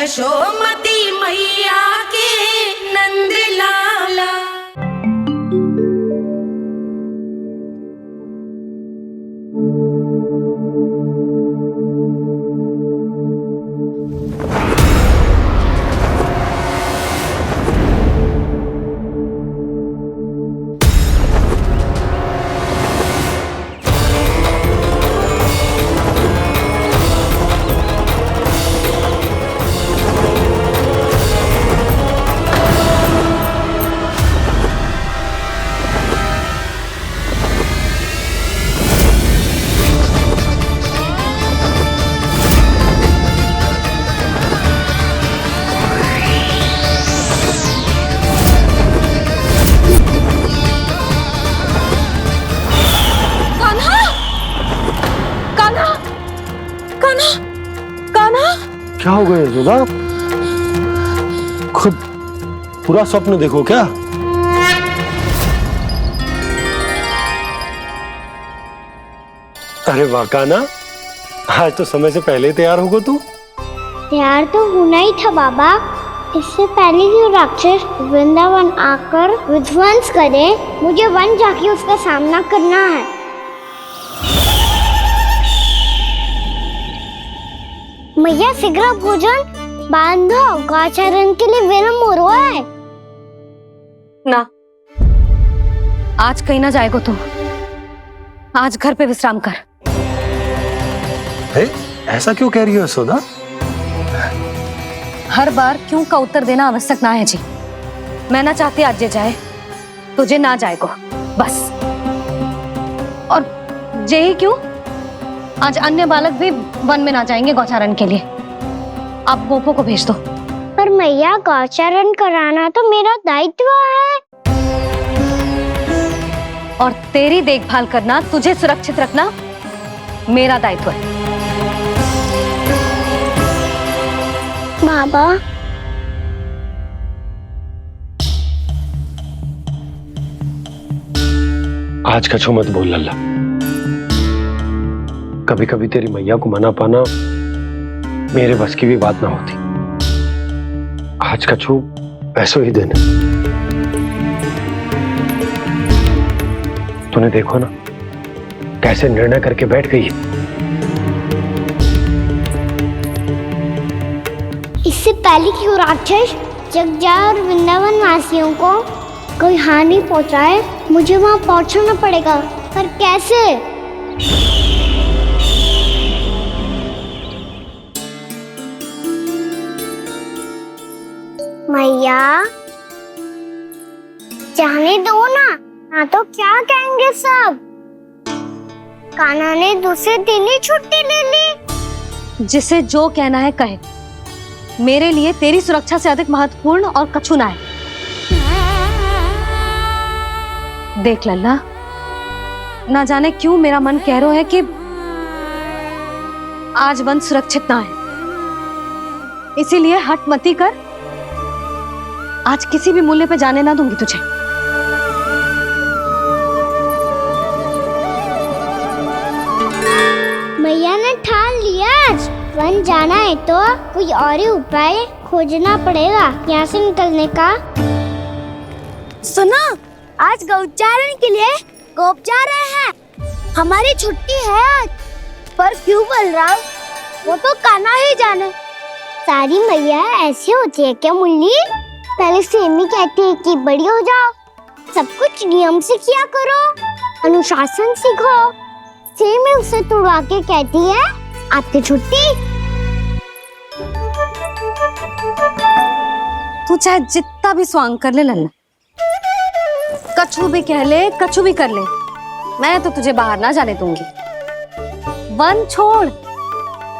यशोमती मैया के नंद लाला। क्या हो गया यशोदा? खुद पूरा स्वप्न देखो क्या? अरे वाह कान्हा, आज तो समय से पहले तैयार होगा तू। तैयार तो होना ही था बाबा। इससे पहले कि राक्षस वृंदावन आकर विध्वंस करे, मुझे वन जाके उसका सामना करना है। मैया शीघ्र भोजन बांधो, गौचरण के लिए विलंब हो रहा है। ना, आज कहीं ना जाएगा तुम। आज घर पे विश्राम कर। ऐसा क्यों कह रही हो यशोदा? हर बार क्यों का उत्तर देना आवश्यक ना है जी। मैं ना चाहती आज ये जाए, तुझे ना जाएगा बस। और जे ही क्यों, आज अन्य बालक भी वन में ना जाएंगे गौचारण के लिए। आप गोपो को भेज दो। पर मैया गौचरण कराना तो मेरा दायित्व है। और तेरी देखभाल करना, तुझे सुरक्षित रखना मेरा दायित्व है। बाबा, आज कछु मत बोल लल्ला। कभी कभी तेरी मैया को मना पाना मेरे बस की भी बात ना होती। आज कछु ऐसो ही दिन है। तूने देखो ना कैसे निर्णय करके बैठ गई है। इससे पहले कि वो राक्षस जगजा और वृंदावन वासियों को कोई हानि पहुंचाए, मुझे वहां पहुंचना पड़ेगा। पर कैसे? मैया, जाने दो ना तो क्या कहेंगे सब। कान्हा ने दूसरे दिन ही छुट्टी ले ली। जिसे जो कहना है कहे। मेरे लिए तेरी सुरक्षा से अधिक महत्वपूर्ण और कछु ना है। देख लल्ला, ना जाने क्यों मेरा मन कह रहा है कि आज वन सुरक्षित ना है। इसीलिए हट मती कर। आज किसी भी मूल्य पे जाने ना दूंगी तुझे। मैया ने ठान लिया, आज वन जाना है तो कोई और ही उपाय खोजना पड़ेगा यहाँ से निकलने का। सुनो, आज गौचारण के लिए गोप जा रहे हैं। हमारी छुट्टी है आज। पर क्यों बलराम? वो तो कान्हा ही जाने। सारी मैया ऐसे होती है क्या मुन्नी? पहले सेमी कहती है कि बड़ी हो जाओ, सब कुछ नियम से किया करो, अनुशासन सीखो। सेमी उसे तुड़वा के कहती है आपकी छुट्टी। तू चाहे जितना भी स्वांग कर ले लल्ला, कछु भी कह ले, कछु भी कर ले, मैं तो तुझे बाहर ना जाने दूंगी। वन छोड़,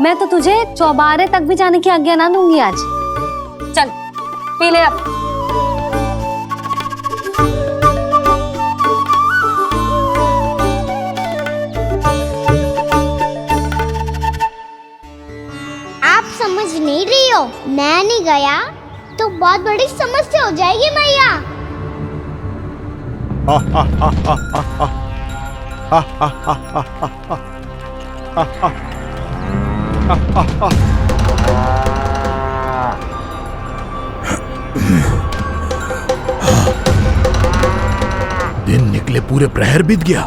मैं तो तुझे चौबारे तक भी जाने की आज्ञा ना दूंगी आज। चल पी ले अब। आप समझ नहीं रही हो, मैं नहीं गया तो बहुत बड़ी समस्या हो जाएगी मैया। पूरे प्रहर बीत गया।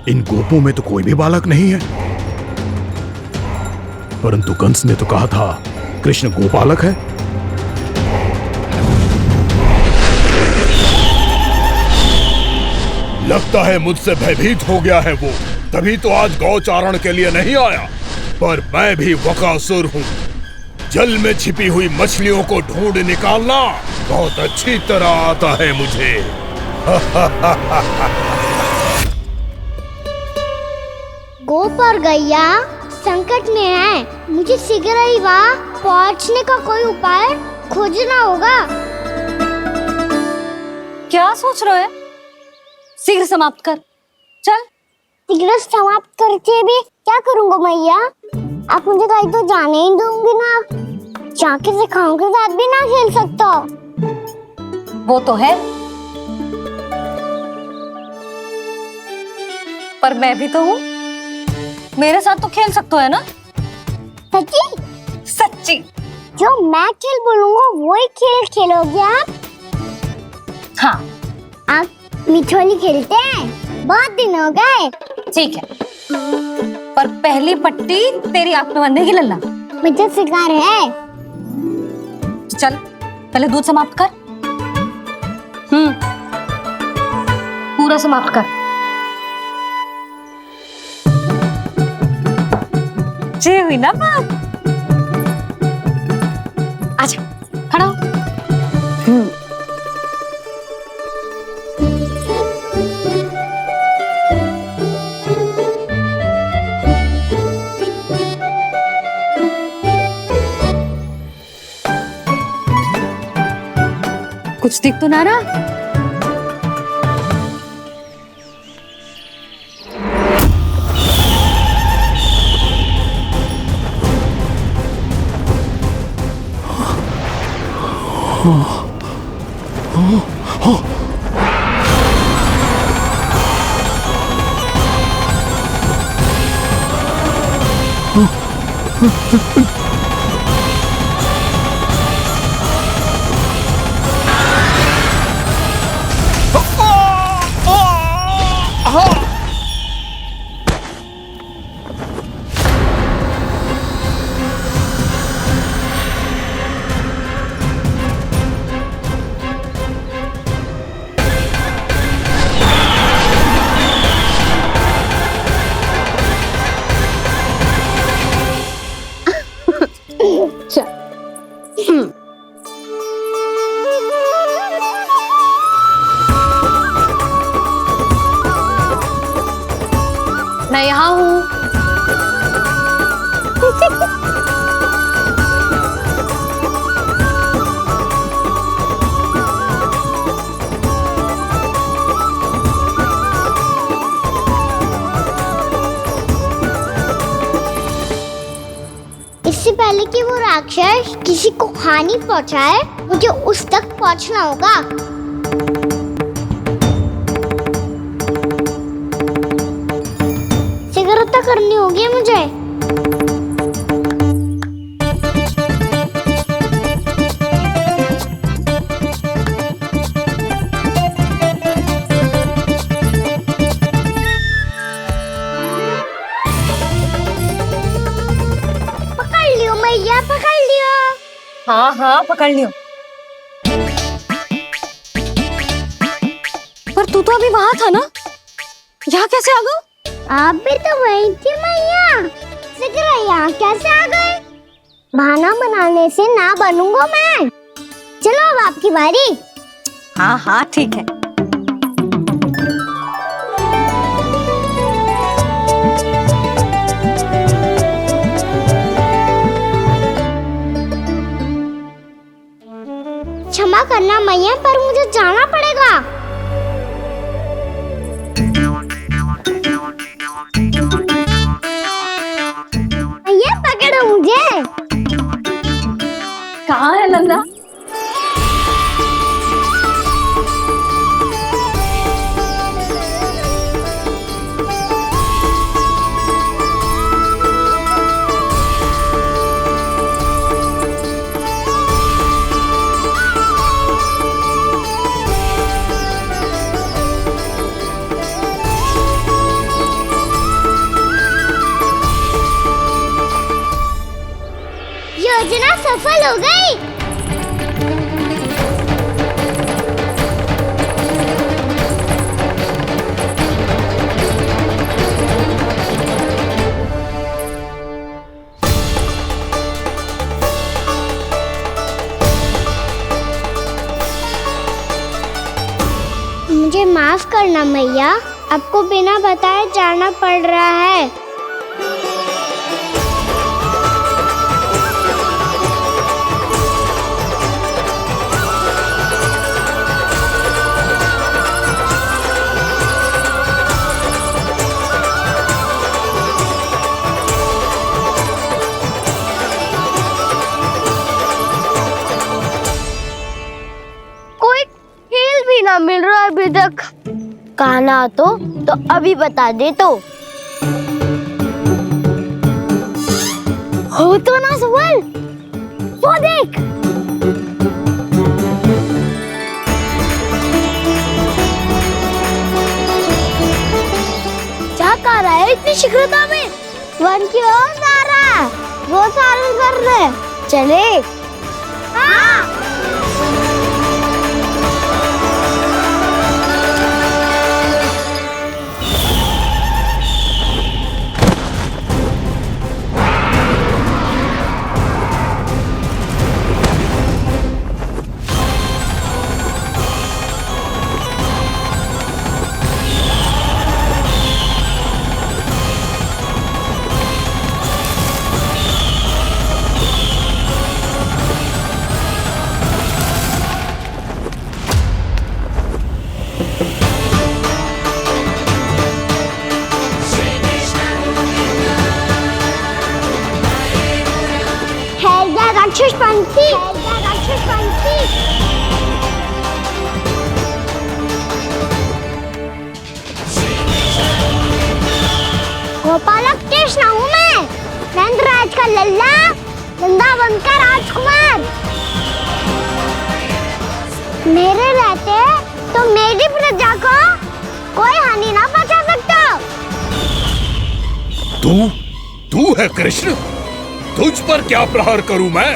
इन गोपों में तो कोई भी बालक नहीं है, परंतु कंस ने तो कहा था कृष्ण गोपालक है। लगता है मुझसे भयभीत हो गया है वो, तभी तो आज गौचारण के लिए नहीं आया। पर मैं भी बकासुर हूँ, जल में छिपी हुई मछलियों को ढूंढ निकालना बहुत अच्छी तरह आता है मुझे। गोप और गैया संकट में है, मुझे शीघ्र ही वहाँ पहुँचने का कोई उपाय खोजना होगा। क्या सोच रहे हो? शीघ्र समाप्त कर, चल। शीघ्र समाप्त करके भी क्या करूँगा मैया? आप मुझे कहीं तो जाने ही दूंगी ना, जाके सिखाओं के साथ भी ना खेल सकता। वो तो है, पर मैं भी तो हूँ, मेरे साथ तो खेल सकते हो, है ना? सच्ची? सच्ची। जो मैं खेल बोलूँगा वही खेल खेलोगे आप? हाँ। आप मिठोली खेलते हैं? बहुत दिन हो गए। ठीक है, पर पहली पट्टी तेरी आंख में बनने की लल्ला। मुझे शिकार है। चल पहले दूध समाप्त कर। पूरा समाप्त कर। जे हुई ना बात। आजा, खड़ा हो। कुछ दिख तो ना रहा। मैं यहाँ हूँ। इससे पहले कि वो राक्षस किसी को हानि पहुंचाए, मुझे उस तक पहुंचना होगा। शीघ्रता करनी होगी मुझे। पकड़ लियो मैया, पकड़ लियो। हाँ हाँ पकड़ लियो। पर तू तो अभी वहां था ना, यहाँ कैसे आ गया? आप भी तो वही थी मैया, शीघ्र यहाँ कैसे आ गए? बहाना बनाने से ना बनूंगा मैं। चलो अब आपकी बारी। हाँ हाँ ठीक है। क्षमा करना मैया, पर मुझे जाना पड़ेगा। मैया पकड़ो मुझे। कहाँ है लल्ला? योजना सफल हो गई। मुझे माफ करना मैया, आपको बिना बताए जाना पड़ रहा है। कोई खेल भी ना मिल रहा अभी तक। कहना तो अभी बता दे तो। हो तो ना सवाल, वो देख। क्या कर रहा है इतनी शीघ्रता में? वन की ओर जा रहा है, वो सारे कर रहे। चले। हाँ। राक्षस पंछी, राक्षस पंछी। गोपालक कृष्ण हूँ मैं, नंदराज का लल्ला, वृंदावन का राजकुमार। मेरे रहते तो मेरी प्रजा को कोई हानि ना पहुंचा सकता। तू है कृष्ण? तुझ पर क्या प्रहार करूं मैं?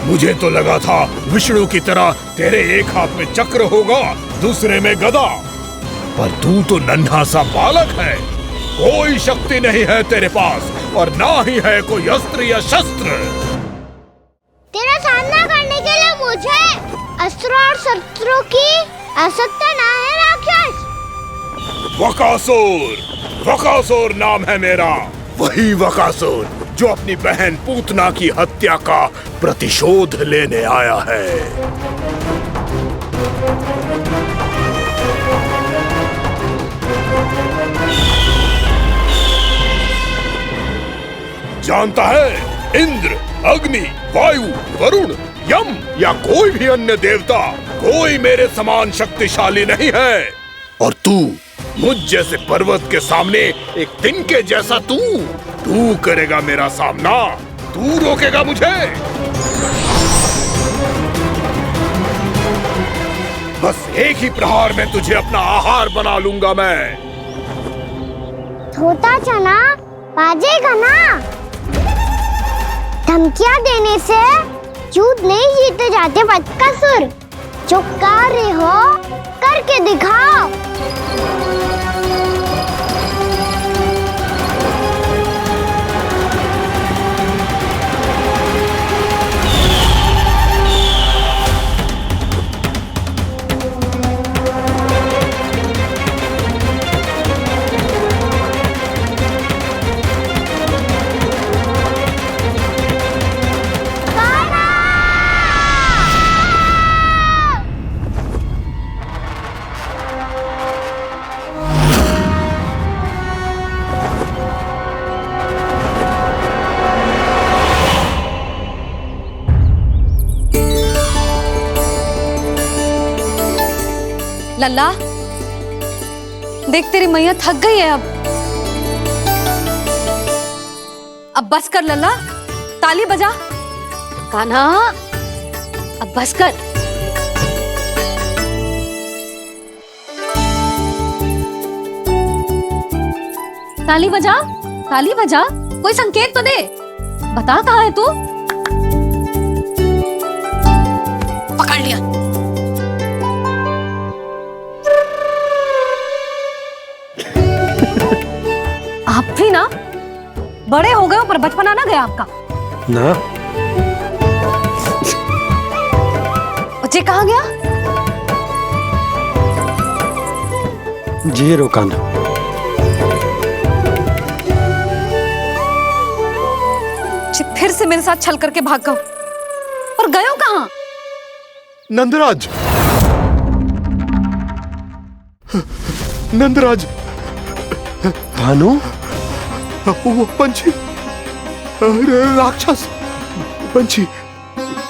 मुझे तो लगा था विष्णु की तरह तेरे एक हाथ में चक्र होगा, दूसरे में गदा, पर तू तो नन्हा सा बालक है। कोई शक्ति नहीं है तेरे पास और ना ही है कोई अस्त्र या शस्त्र। तेरा सामना करने के लिए मुझे अस्त्र और शस्त्रों की आवश्यकता ना है राक्षस। वकासुर नाम है मेरा, वही वकासुर जो अपनी बहन पूतना की हत्या का प्रतिशोध लेने आया है। जानता है, इंद्र, अग्नि, वायु, वरुण, यम या कोई भी अन्य देवता कोई मेरे समान शक्तिशाली नहीं है। और तू मुझ जैसे पर्वत के सामने एक तिनके जैसा तू करेगा मेरा सामना? तू रोकेगा मुझे? बस एक ही प्रहार में तुझे अपना आहार बना लूंगा मैं। छोटा चना बाजेगा ना। धमकियां देने से युद्ध नहीं जीते जाते बदकसूर। जो कार्य हो करके दिखाओ। लल्ला, देख तेरी मैया थक गई है अब बस कर लल्ला, ताली बजा। कान्हा, अब बस कर। ताली बजा, ताली बजा, कोई संकेत तो दे। बता कहाँ है तू? ही ना, बड़े हो गए हो पर बचपना ना गया आपका। ना बच्चे कहाँ गया? जी रोकाना। फिर से मेरे साथ छल करके भाग गए, और गए हो कहाँ? नंदराज, नंदराज, भानु, वो पंछी, राक्षस पंछी,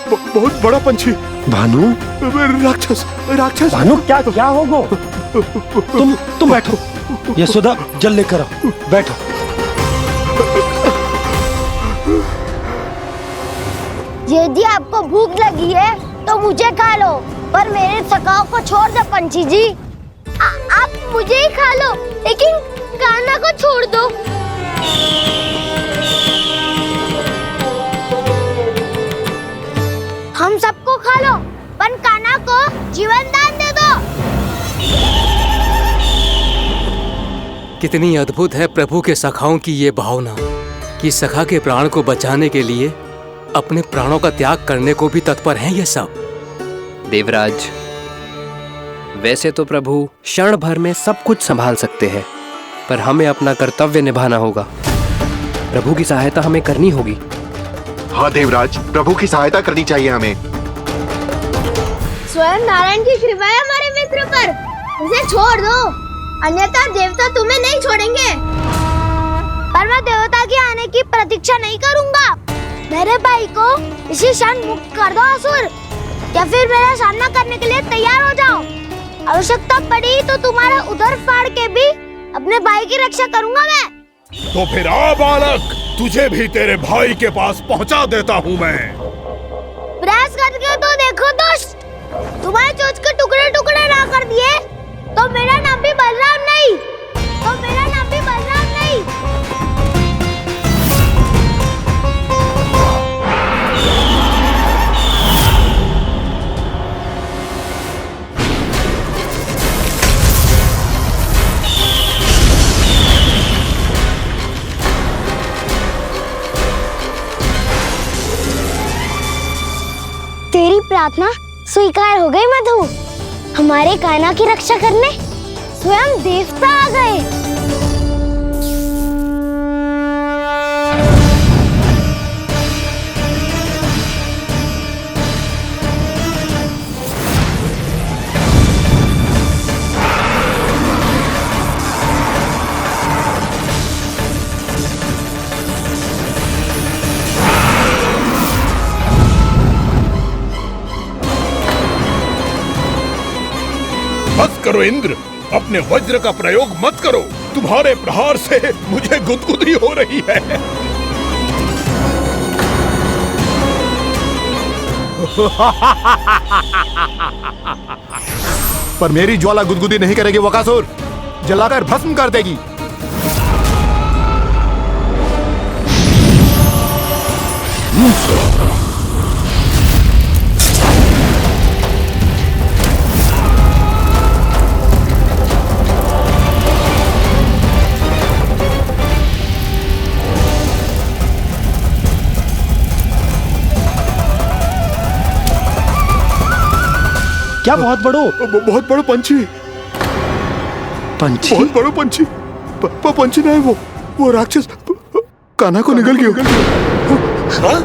बहुत बड़ा पंछी। भानु, राक्षस, राक्षस। भानु क्या क्या होगा? तुम बैठो, यशोदा जल लेकर आओ, बैठो। यदि आपको भूख लगी है तो मुझे खा लो, पर मेरे सखाओं को छोड़ दो पंछी जी। आप मुझे ही खा लो, लेकिन कान्हा को छोड़ दो। हम सबको खा लो, पर कान्हा को जीवन दान दे दो। कितनी अद्भुत है प्रभु के सखाओं की ये भावना कि सखा के प्राण को बचाने के लिए अपने प्राणों का त्याग करने को भी तत्पर हैं ये सब। देवराज, वैसे तो प्रभु क्षण भर में सब कुछ संभाल सकते हैं, पर हमें अपना कर्तव्य निभाना होगा। प्रभु की सहायता हमें करनी होगी। हाँ देवराज, प्रभु की सहायता करनी चाहिए हमें। स्वयं नारायण की कृपा है हमारे मित्र पर, उसे छोड़ दो, अन्यथा देवता तुम्हें नहीं छोड़ेंगे। पर मैं देवता के आने की प्रतीक्षा नहीं करूंगा। मेरे भाई को इसी क्षण मुक्त कर दो असुर, या फिर मेरा सामना करने के लिए तैयार हो जाओ। आवश्यकता पड़ी तो तुम्हारा उधर फाड़ के भी अपने भाई की रक्षा करूंगा मैं। तो फिर आ बालक, तुझे भी तेरे भाई के पास पहुंचा देता हूँ मैं। प्रयास करके तो देखो दोस्त, तुम्हारे चोंच के टुकड़े टुकड़े ना कर दिए तो मेरा नाम भी बलराम नहीं, तो मेरा नाम भी बलराम नहीं। तेरी प्रार्थना स्वीकार हो गई मधु। हमारे कान्हा की रक्षा करने स्वयं देवता आ गए। बस करो इंद्र, अपने वज्र का प्रयोग मत करो। तुम्हारे प्रहार से मुझे गुदगुदी हो रही है। पर मेरी ज्वाला गुदगुदी नहीं करेगी वकासुर, जलाकर भस्म कर देगी। क्या बहुत बड़ो? बहुत बड़ा पंछी, पंछी? बहुत बड़ा पंछी। पंछी नहीं, वो राक्षस कान्हा को निगल गया। हाँ?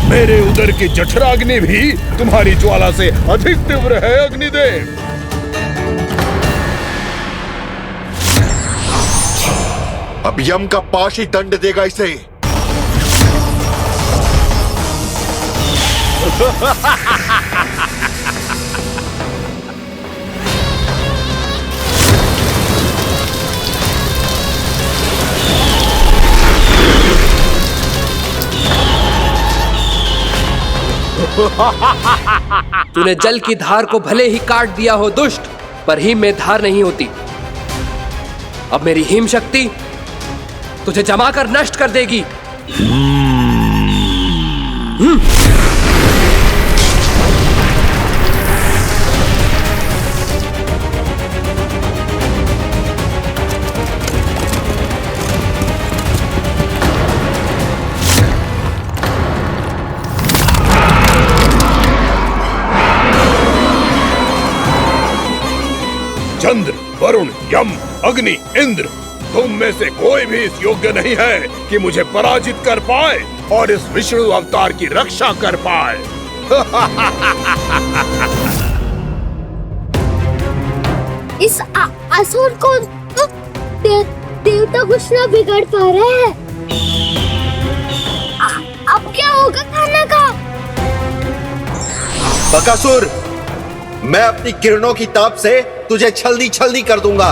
मेरे उदर की जठराग्नि भी तुम्हारी ज्वाला से अधिक तीव्र है अग्निदेव। अब यम का पाशी दंड देगा इसे। तूने जल की धार को भले ही काट दिया हो दुष्ट, पर हिम में धार नहीं होती। अब मेरी हिम शक्ति तुझे जमा कर नष्ट कर देगी। चंद्र, वरुण, यम, अग्नि, इंद्र, तुम में से कोई भी इस योग्य नहीं है कि मुझे पराजित कर पाए और इस विष्णु अवतार की रक्षा कर पाए। इस असुर को तो देवता कुछ ना बिगाड़ पा रहे हैं। अब क्या होगा खाना का? बकासुर, मैं अपनी किरणों की ताप से तुझे छल्दी छल्दी कर दूंगा।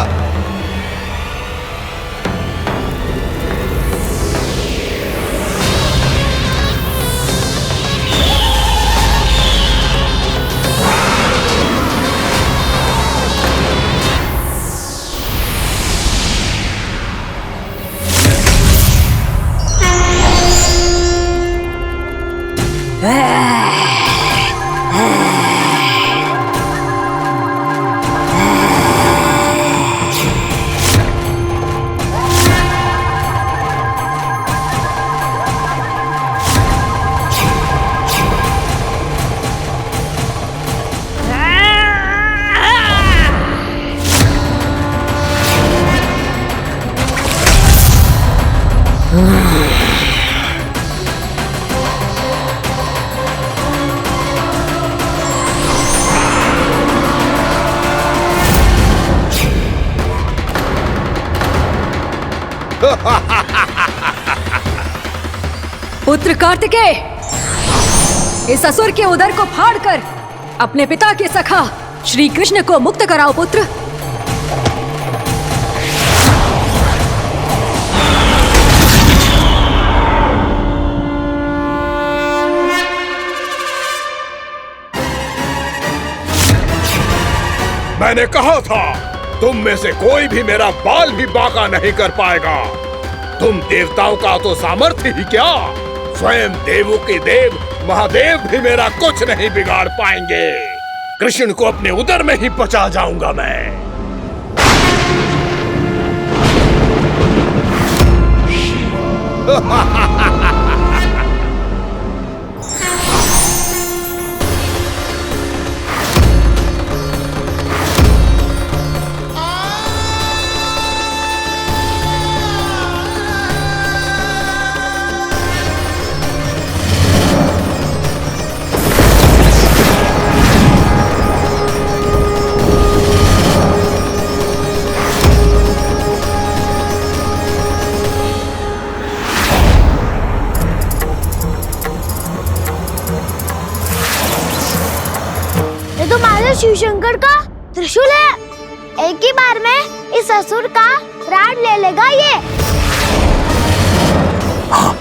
पुत्र कार्तिकेय, इस असुर के उदर को फाड़कर अपने पिता के सखा श्री कृष्ण को मुक्त कराओ पुत्र। मैंने कहा था, तुम में से कोई भी मेरा बाल भी बांका नहीं कर पाएगा। तुम देवताओं का तो सामर्थ्य ही क्या, स्वयं देवों के देव महादेव भी मेरा कुछ नहीं बिगाड़ पाएंगे। कृष्ण को अपने उदर में ही पचा जाऊंगा मैं। शिव शंकर का त्रिशूल है। एक ही बार में इस असुर का प्राण ले लेगा ये। हाँ,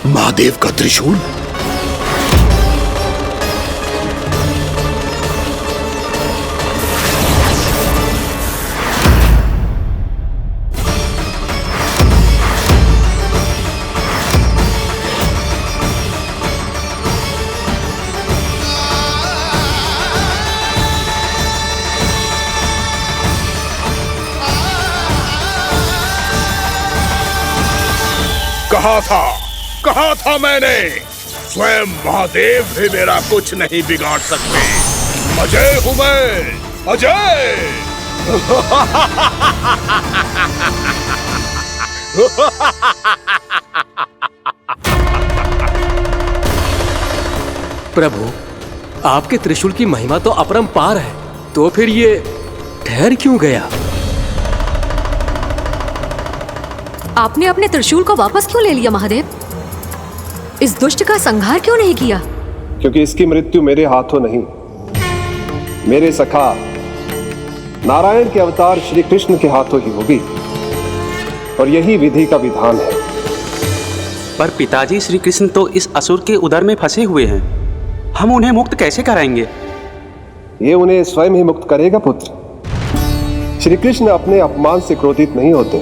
महादेव का त्रिशूल। कहा था मैंने, स्वयं महादेव भी मेरा कुछ नहीं बिगाड़ सकते। अजय हूं मैं, अजय। प्रभु, आपके त्रिशूल की महिमा तो अपरंपार है, तो फिर ये ठहर क्यों गया? आपने अपने त्रिशूल को वापस क्यों ले लिया महादेव? इस दुष्ट का संहार क्यों नहीं किया? क्योंकि इसकी मृत्यु मेरे हाथों नहीं, मेरे सखा नारायण के अवतार श्री कृष्ण के हाथों ही होगी, और यही विधि का विधान है। पर पिताजी, श्री कृष्ण तो इस असुर के उदर में फंसे हुए हैं। हम उन्हें मुक्त कैसे कराएंगे? ये उन्हें स्वयं ही मुक्त करेगा पुत्र। श्री कृष्ण अपने अपमान से क्रोधित नहीं होते,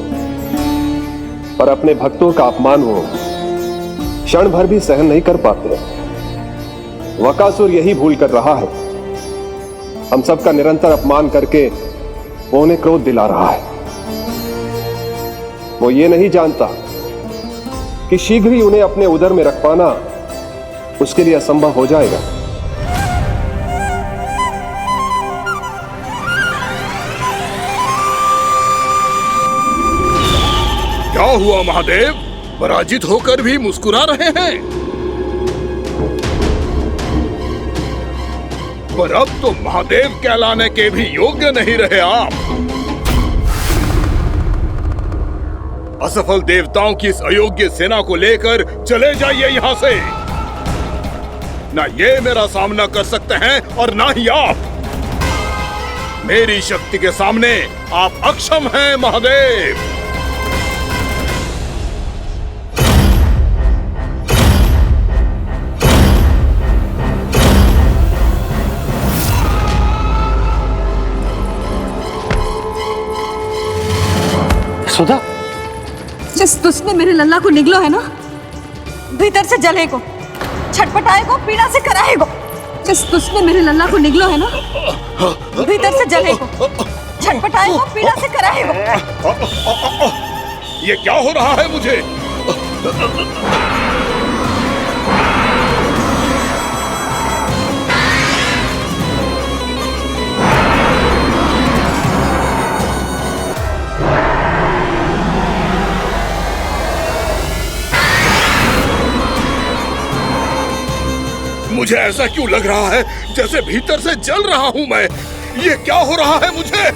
पर अपने भक्तों का अपमान वो क्षण भर भी सहन नहीं कर पाते। वकासुर यही भूल कर रहा है। हम सबका निरंतर अपमान करके वो उन्हें क्रोध दिला रहा है। वो ये नहीं जानता कि शीघ्र ही उन्हें अपने उदर में रख पाना उसके लिए असंभव हो जाएगा। क्या हुआ महादेव? पराजित होकर भी मुस्कुरा रहे हैं। पर अब तो महादेव कहलाने के भी योग्य नहीं रहे आप। असफल देवताओं की इस अयोग्य सेना को लेकर चले जाइए यहां से। ना ये मेरा सामना कर सकते हैं और ना ही आप। मेरी शक्ति के सामने आप अक्षम हैं महादेव। सुधा, जिस दुष्ट ने मेरे लल्ला को निगलो है ना, भीतर से जलेगो, छटपटाएगो, पीड़ा से कराएगो। जिस दुष्ट ने मेरे लल्ला को निगलो है ना, भीतर से जलेगो, छटपटाएगो, पीड़ा से कराएगो। ये क्या हो रहा है मुझे? मुझे ऐसा क्यों लग रहा है जैसे भीतर से जल रहा हूं मैं। ये क्या हो रहा है मुझे?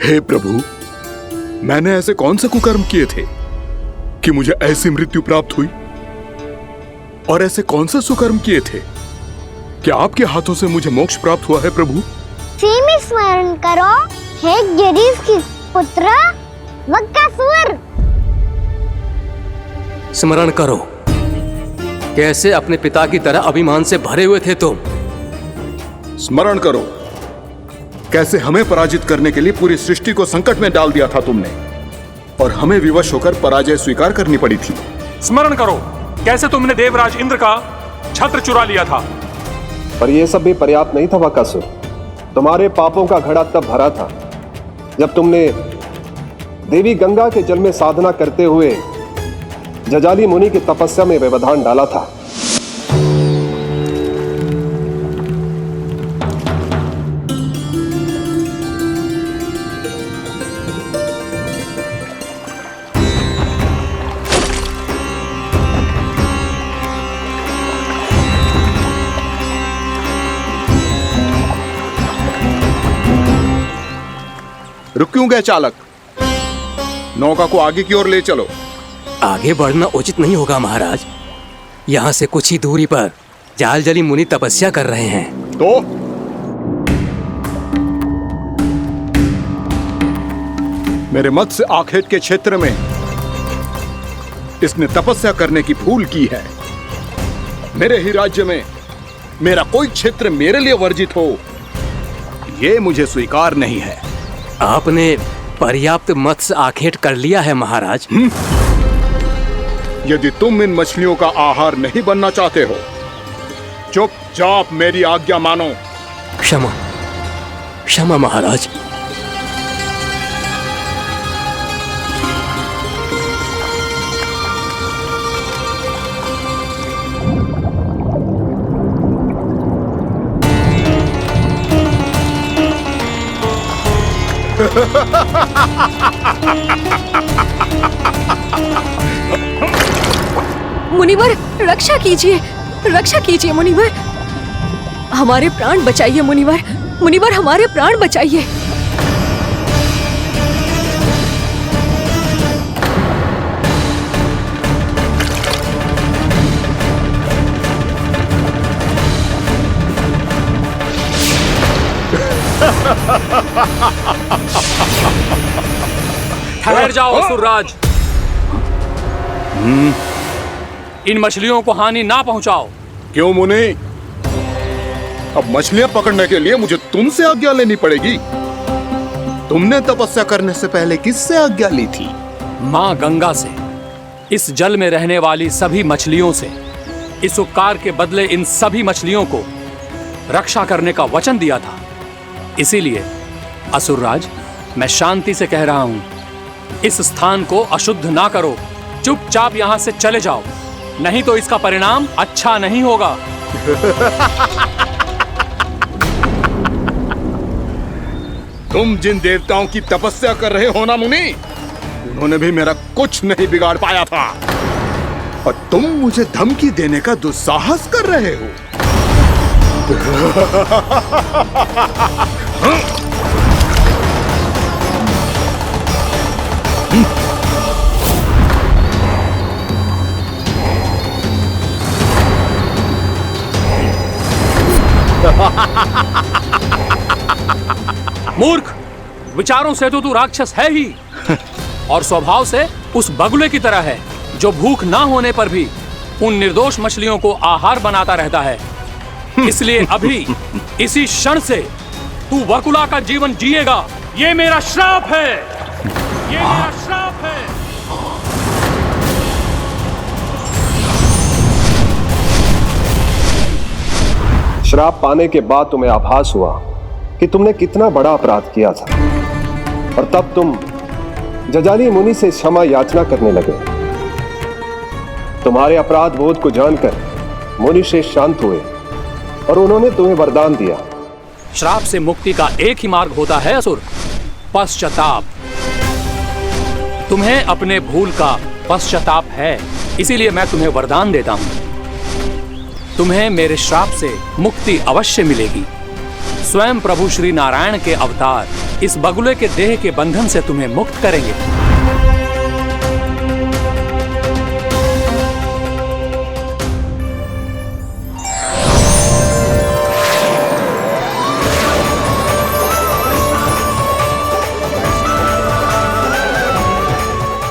हे प्रभु, मैंने ऐसे कौन से कुकर्म किए थे कि मुझे ऐसी मृत्यु प्राप्त हुई? और ऐसे कौन से सुकर्म किए थे कि आपके हाथों से मुझे मोक्ष प्राप्त हुआ है प्रभु? स्मरण करो, हे गिरीश की पुत्र वकासुर। स्मरण करो, कैसे अपने पिता की तरह अभिमान से भरे हुए थे तुम। स्मरण करो, कैसे हमें पराजित करने के लिए पूरी सृष्टि को संकट में डाल दिया था तुमने। और हमें विवश होकर पराजय स्वीकार करनी पड़ी थी। स्मरण करो कैसे तुमने देवराज इंद्र का छत्र चुरा लिया था। पर यह सब भी पर्याप्त नहीं था बकासुर। तुम्हारे पापों का घड़ा तब भरा था जब तुमने देवी गंगा के जल में साधना करते हुए जजाली मुनि की तपस्या में व्यवधान डाला था। रुक क्यों गए चालक? नौका को आगे की ओर ले चलो। आगे बढ़ना उचित नहीं होगा महाराज। यहाँ से कुछ ही दूरी पर जालजली मुनि तपस्या कर रहे हैं। तो मेरे मत्स्य आखेट के क्षेत्र में इसने तपस्या करने की भूल की है। मेरे ही राज्य में मेरा कोई क्षेत्र मेरे लिए वर्जित हो, यह मुझे स्वीकार नहीं है। आपने पर्याप्त मत्स्य आखेट कर लिया है महाराज। यदि तुम इन मछलियों का आहार नहीं बनना चाहते हो, चुपचाप मेरी आज्ञा मानो। क्षमा क्षमा महाराज। मुनिवर रक्षा कीजिए, रक्षा कीजिए मुनिवर, हमारे प्राण बचाइए मुनिवर, मुनिवर हमारे प्राण बचाइए। ठहर जाओ असुरराज, इन मछलियों को हानि ना पहुंचाओ। क्यों मुनि? अब मछलियां पकड़ने के लिए मुझे तुमसे आज्ञा लेनी पड़ेगी। तुमने तपस्या करने से पहले किससे आज्ञा ली थी? मां गंगा से, इस जल में रहने वाली सभी मछलियों से। इस उपकार के बदले इन सभी मछलियों को रक्षा करने का वचन दिया था। इसीलिए असुरराज, मैं शांति से कह रहा हूं, इस स्थान को अशुद्ध ना करो। चुपचाप यहां से चले जाओ, नहीं तो इसका परिणाम अच्छा नहीं होगा। तुम जिन देवताओं की तपस्या कर रहे हो ना मुनि, उन्होंने भी मेरा कुछ नहीं बिगाड़ पाया था, और तुम मुझे धमकी देने का दुस्साहस कर रहे हो। मूर्ख, विचारों से तो तू राक्षस है ही, और स्वभाव से उस बगुले की तरह है जो भूख ना होने पर भी उन निर्दोष मछलियों को आहार बनाता रहता है। इसलिए अभी इसी क्षण से तू वकुला का जीवन जिएगा। ये मेरा श्राप है, ये मेरा श्राप है। श्राप पाने के बाद तुम्हें आभास हुआ कि तुमने कितना बड़ा अपराध किया था, और तब तुम जजाली मुनि से क्षमा याचना करने लगे। तुम्हारे अपराध बोध को जानकर मुनि श्रेष्ठ शांत हुए और उन्होंने तुम्हें वरदान दिया। श्राप से मुक्ति का एक ही मार्ग होता है असुर, पश्चाताप। तुम्हें अपने भूल का पश्चाताप है, इसीलिए मैं तुम्हें वरदान देता हूं। तुम्हें मेरे श्राप से मुक्ति अवश्य मिलेगी। स्वयं प्रभु श्री नारायण के अवतार इस बगुले के देह के बंधन से तुम्हें मुक्त करेंगे।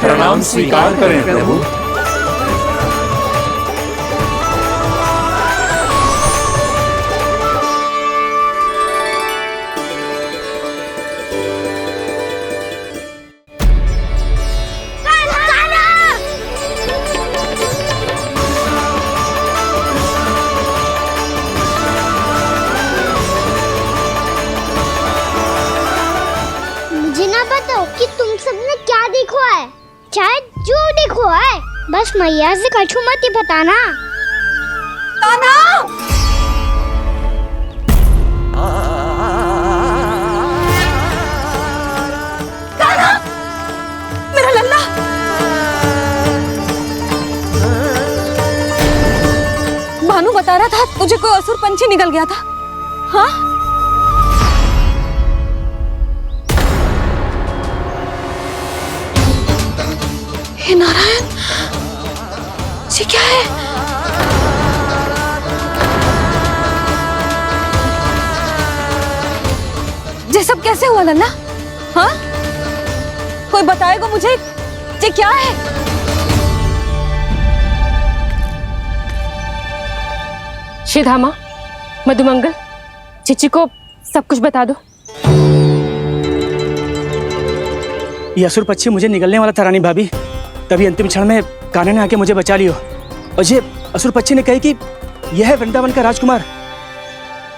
प्रणाम स्वीकार करें प्रभु। बस मैया से कछु मत ही बताना। कान्हा! कान्हा! मेरा लल्ला! भानु बता रहा था तुझे कोई असुर पंछी निकल गया था। हाँ? हे नारायण, ये क्या है? ये सब कैसे हुआ लल्ला? हाँ? कोई बताएगा मुझे ये क्या है? श्रीधामा, मधुमंगल, चिची को सब कुछ बता दो। ये असुर पक्षी मुझे निकलने वाला था रानी भाभी, तभी अंतिम क्षण में कान्हा ने आके मुझे बचा लियो। और ये असुर पक्षी ने कही कि यह है वृंदावन का राजकुमार,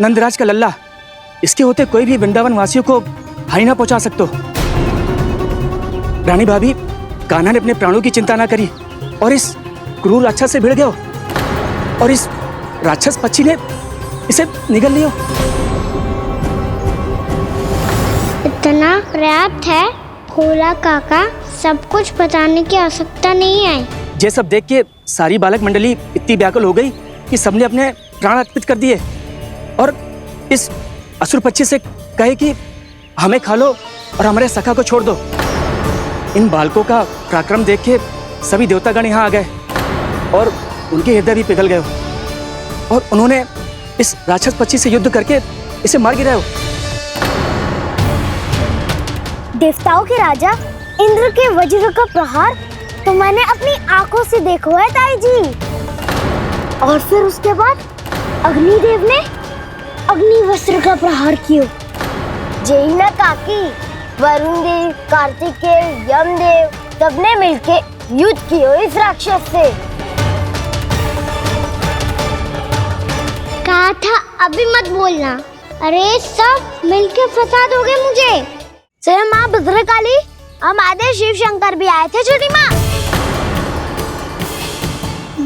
नंदराज का लल्ला। इसके होते कोई भी वृंदावन वासियों को हानि ना पहुंचा सकते। रानी भाभी, कान्हा ने अपने प्राणों की चिंता ना करी और इस क्रूर राक्षस से भिड़ गयो और इस राक्षस पक्षी ने इसे निगल लियो। इतना पर्याप्त है भोला काका, सब कुछ बताने की आवश्यकता नहीं है। ये सब देख के सारी बालक मंडली इतनी व्याकुल हो गई कि सबने अपने प्राण अर्पित कर दिए और इस असुर पक्षी से कहे कि हमें खा लो और हमारे सखा को छोड़ दो। इन बालकों का पराक्रम देख के सभी देवतागण यहाँ आ गए और उनके हृदय भी पिघल गए और उन्होंने इस राक्षस पक्षी से युद्ध करके इसे मार गिराया। देवताओं के राजा इंद्र के वज्र का प्रहार तो मैंने अपनी आंखों से देखा है ताई जी। और फिर उसके बाद अग्निदेव ने अग्निवस्त्र का प्रहार किया। जय ना काकी, वरुण देव, कार्तिकेय, यमदेव सबने मिलके युद्ध किया इस राक्षस से। कहा था अभी मत बोलना। अरे सब मिलके फंसा दोगे मुझे। जय माँ भद्रकाली, हमारे शिव शंकर भी आए थे छोटी माँ।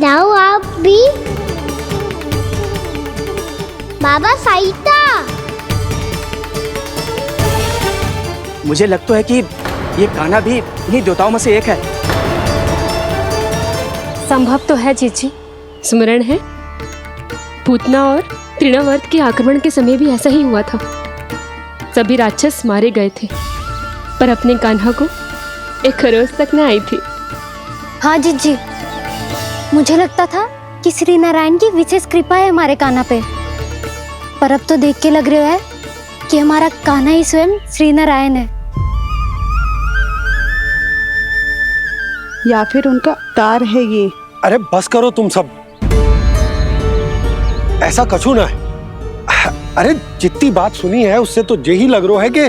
जाओ आप भी। बाबा साईता, मुझे लगता है कि ये कान्हा भी इन्हीं देवताओं में से एक है। संभव तो है जीजी। स्मरण है, पूतना और तृणावर्त के आक्रमण के समय भी ऐसा ही हुआ था। सभी राक्षस मारे गए थे पर अपने कान्हा को एक खरोच तक न आई थी। हाँ जीजी, मुझे लगता था कि श्री नारायण की विशेष कृपा है हमारे कान्हा पे, पर अब तो देख के लग रहा है कि हमारा कान्हा ही स्वयं श्री नारायण है। या फिर उनका अवतार है ये। अरे बस करो तुम सब, ऐसा कछु ना है। अरे जितनी बात सुनी है उससे तो यही लग रहा है कि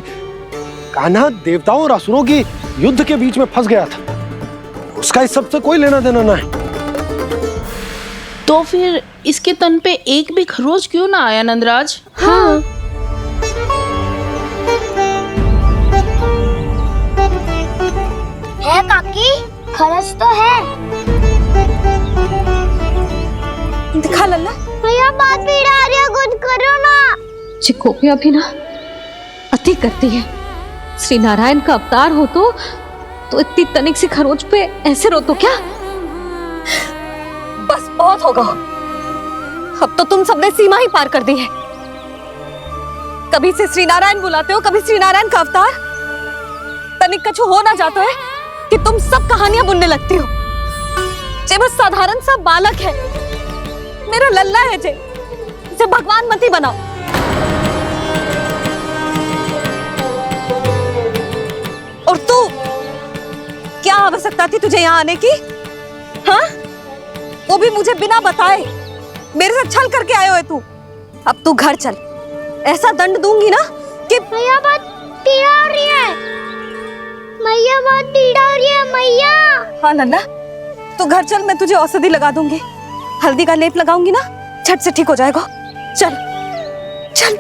कान्हा देवताओं और असुरों की युद्ध के बीच में फंस गया था। उसका इस सब से कोई लेना देना ना है। तो फिर इसके तन पे एक भी खरोच क्यों ना आया नंदराज? हाँ, है काकी, खरच तो है। दिखा लल्ला। भैया बात पीड़ा आ रही है, कुछ करो ना। चिकोपिया भी ना अति करती है। श्री नारायण का अवतार हो तो इतनी तनिक सी खरोच पे ऐसे रो तो क्या? बस बहुत होगा। अब तो तुम सबने सीमा ही पार कर दी है। कभी से श्री नारायण बुलाते हो, कभी श्री नारायण का अवतार। तनिक कछु हो ना जाता है कि तुम सब कहानियां बुनने लगती हो। जे बस साधारण सा बालक है, मेरा लल्ला है जे, इसे भगवान मत ही बनाओ। और तू, क्या आवश्यकता थी तुझे यहाँ आने की? हाँ? वो भी मुझे बिना बताए। मेरे से छल करके आए हो तू। अब तू घर चल, ऐसा दंड दूंगी ना कि मैया बहुत पीड़ा हो रही है। मैया बहुत पीड़ा हो रही है मैया। हाँ नन्ना, तू घर चल, मैं तुझे औषधि लगा दूंगी। हल्दी का लेप लगाऊंगी ना, झट से ठीक हो जाएगा। चल चल।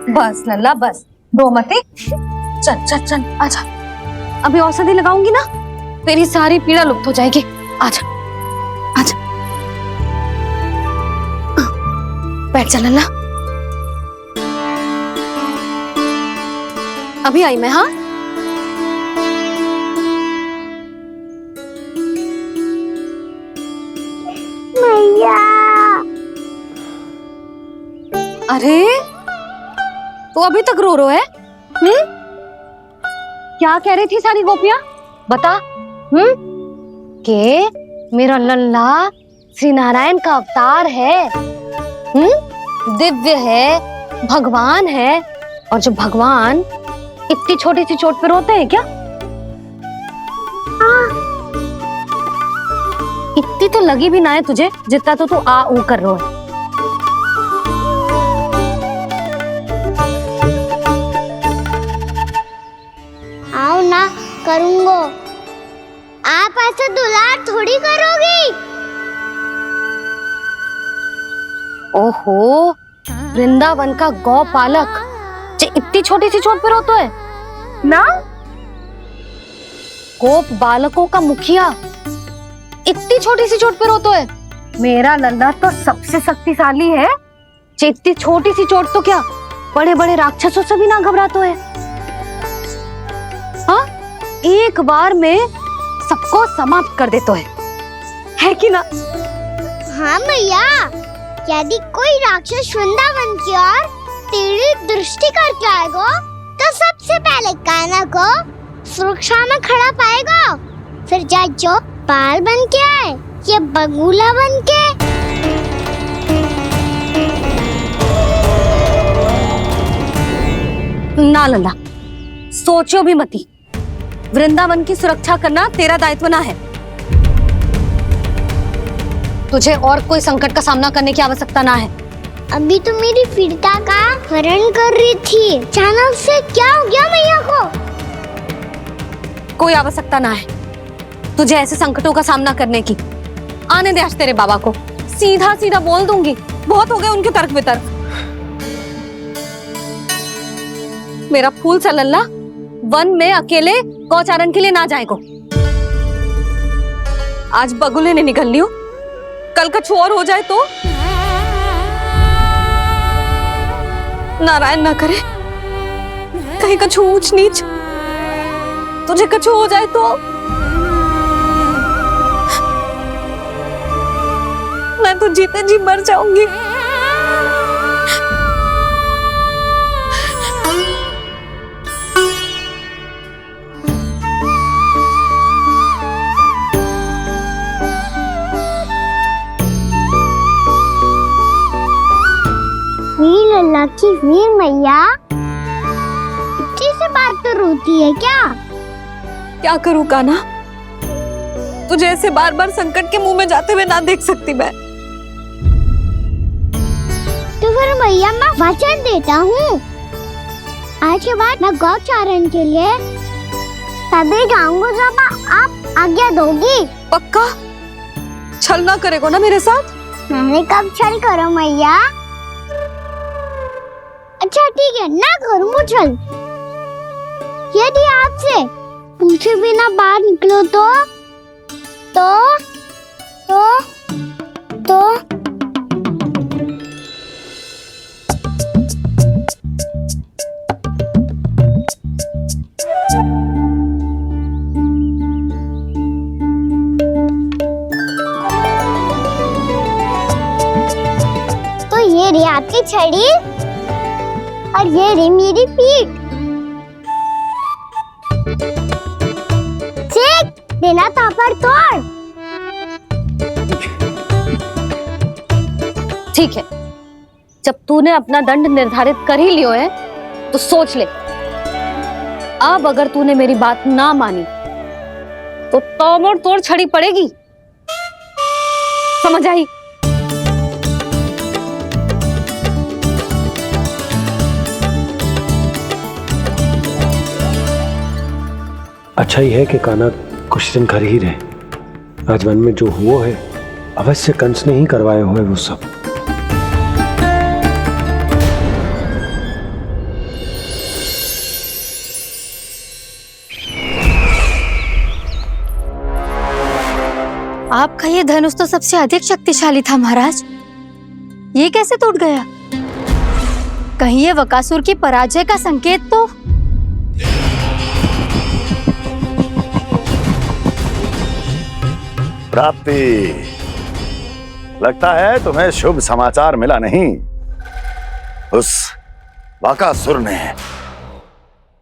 बस लल्ला बस, रो मते। चल चल चल आजा, अभी औषधि लगाऊंगी ना, तेरी सारी पीड़ा लुप्त हो जाएगी। आजा आजा, बैठ जा लल्ला। अभी आई मैं। हाँ मैया। अरे तू अभी तक रो रो है? क्या कह रही थी सारी गोपियां? बता। के मेरा लल्ला श्री नारायण का अवतार है, दिव्य है, भगवान है। और जो भगवान इतनी छोटी सी चोट पे रोते हैं क्या? इतनी तो लगी भी ना है तुझे जितना तो तू आ ऊ कर रो है। आओ ना करूंगो, आप ऐसा दुलार थोड़ी करोगी। ओहो, वृंदावन का गौपालक जो इतनी छोटी सी चोट पे रोता है ना, गोप बालकों का मुखिया इतनी छोटी सी चोट पे रोता है। मेरा लल्ला तो सबसे शक्तिशाली है, इतनी छोटी सी चोट तो क्या बड़े बड़े राक्षसों से भी ना घबराता है। हाँ, एक बार में सबको समाप्त कर देता है कि ना? हाँ मैया, यदि कोई राक्षस वृंदावन की ओर तेरी दृष्टि करके आएगा तो सबसे पहले कान्हा को सुरक्षा में खड़ा पाएगा, फिर चाहे जो बाल बन के आए या बगुला बन के। ना लल्ला, सोचो भी मती, वृंदावन की सुरक्षा करना तेरा दायित्व ना है। तुझे और कोई संकट का सामना करने की आवश्यकता ना है। अभी तो मेरी पीड़िता का हरण कर रही थी, अचानक से क्या हो गया मैया को? कोई आवश्यकता ना है तुझे ऐसे संकटों का सामना करने की। आने दे आज तेरे बाबा को, सीधा सीधा बोल दूंगी। बहुत हो गए उनके तर्क वितर्क। मेरा फूल सा लल्ला वन में अकेले गौचारण के लिए ना जाए को। आज बगुले ने निकल लियो, कल कछु और हो जाए तो? नारायण ना करे, कहीं कछु ऊंच नीच तुझे कछु हो जाए तो? मैं तो जीते जी मर जाऊंगी। वीर लल्ला की वीर मैया इतनी से बात तो रोती है क्या? क्या करूं कान्हा, तुझे ऐसे बार बार संकट के मुंह में जाते हुए ना देख सकती मैं। तो फिर मैया मैं वचन देता हूँ, आज के बाद मैं गौचारण के लिए तभी जाऊंगा जब आप आज्ञा दोगी। पक्का? छल ना करेगा ना मेरे साथ? मैंने कब छल करो मैया? अच्छा ठीक है, ना करूँगा छल। यदि आपसे पूछे बिना बाहर निकलो तो ये रही आपकी छड़ी और ये रही मेरी पीठ। चेक देना था पर तोड़। ठीक है, जब तूने अपना दंड निर्धारित कर ही लियो है तो सोच ले, अब अगर तूने मेरी बात ना मानी तो तोड़ तोड़ छड़ी पड़ेगी, समझ आई? अच्छा ही है कि कान्हा कुछ दिन घर ही रहे। आज वन में जो हुआ है अवश्य कंस ने ही करवाए हुए वो सब। आपका ये धनुष तो सबसे अधिक शक्तिशाली था महाराज, ये कैसे टूट गया? कहीं ये बकासुर की पराजय का संकेत तो? प्राप्ति, लगता है तुम्हें शुभ समाचार मिला नहीं। उस बकासुर ने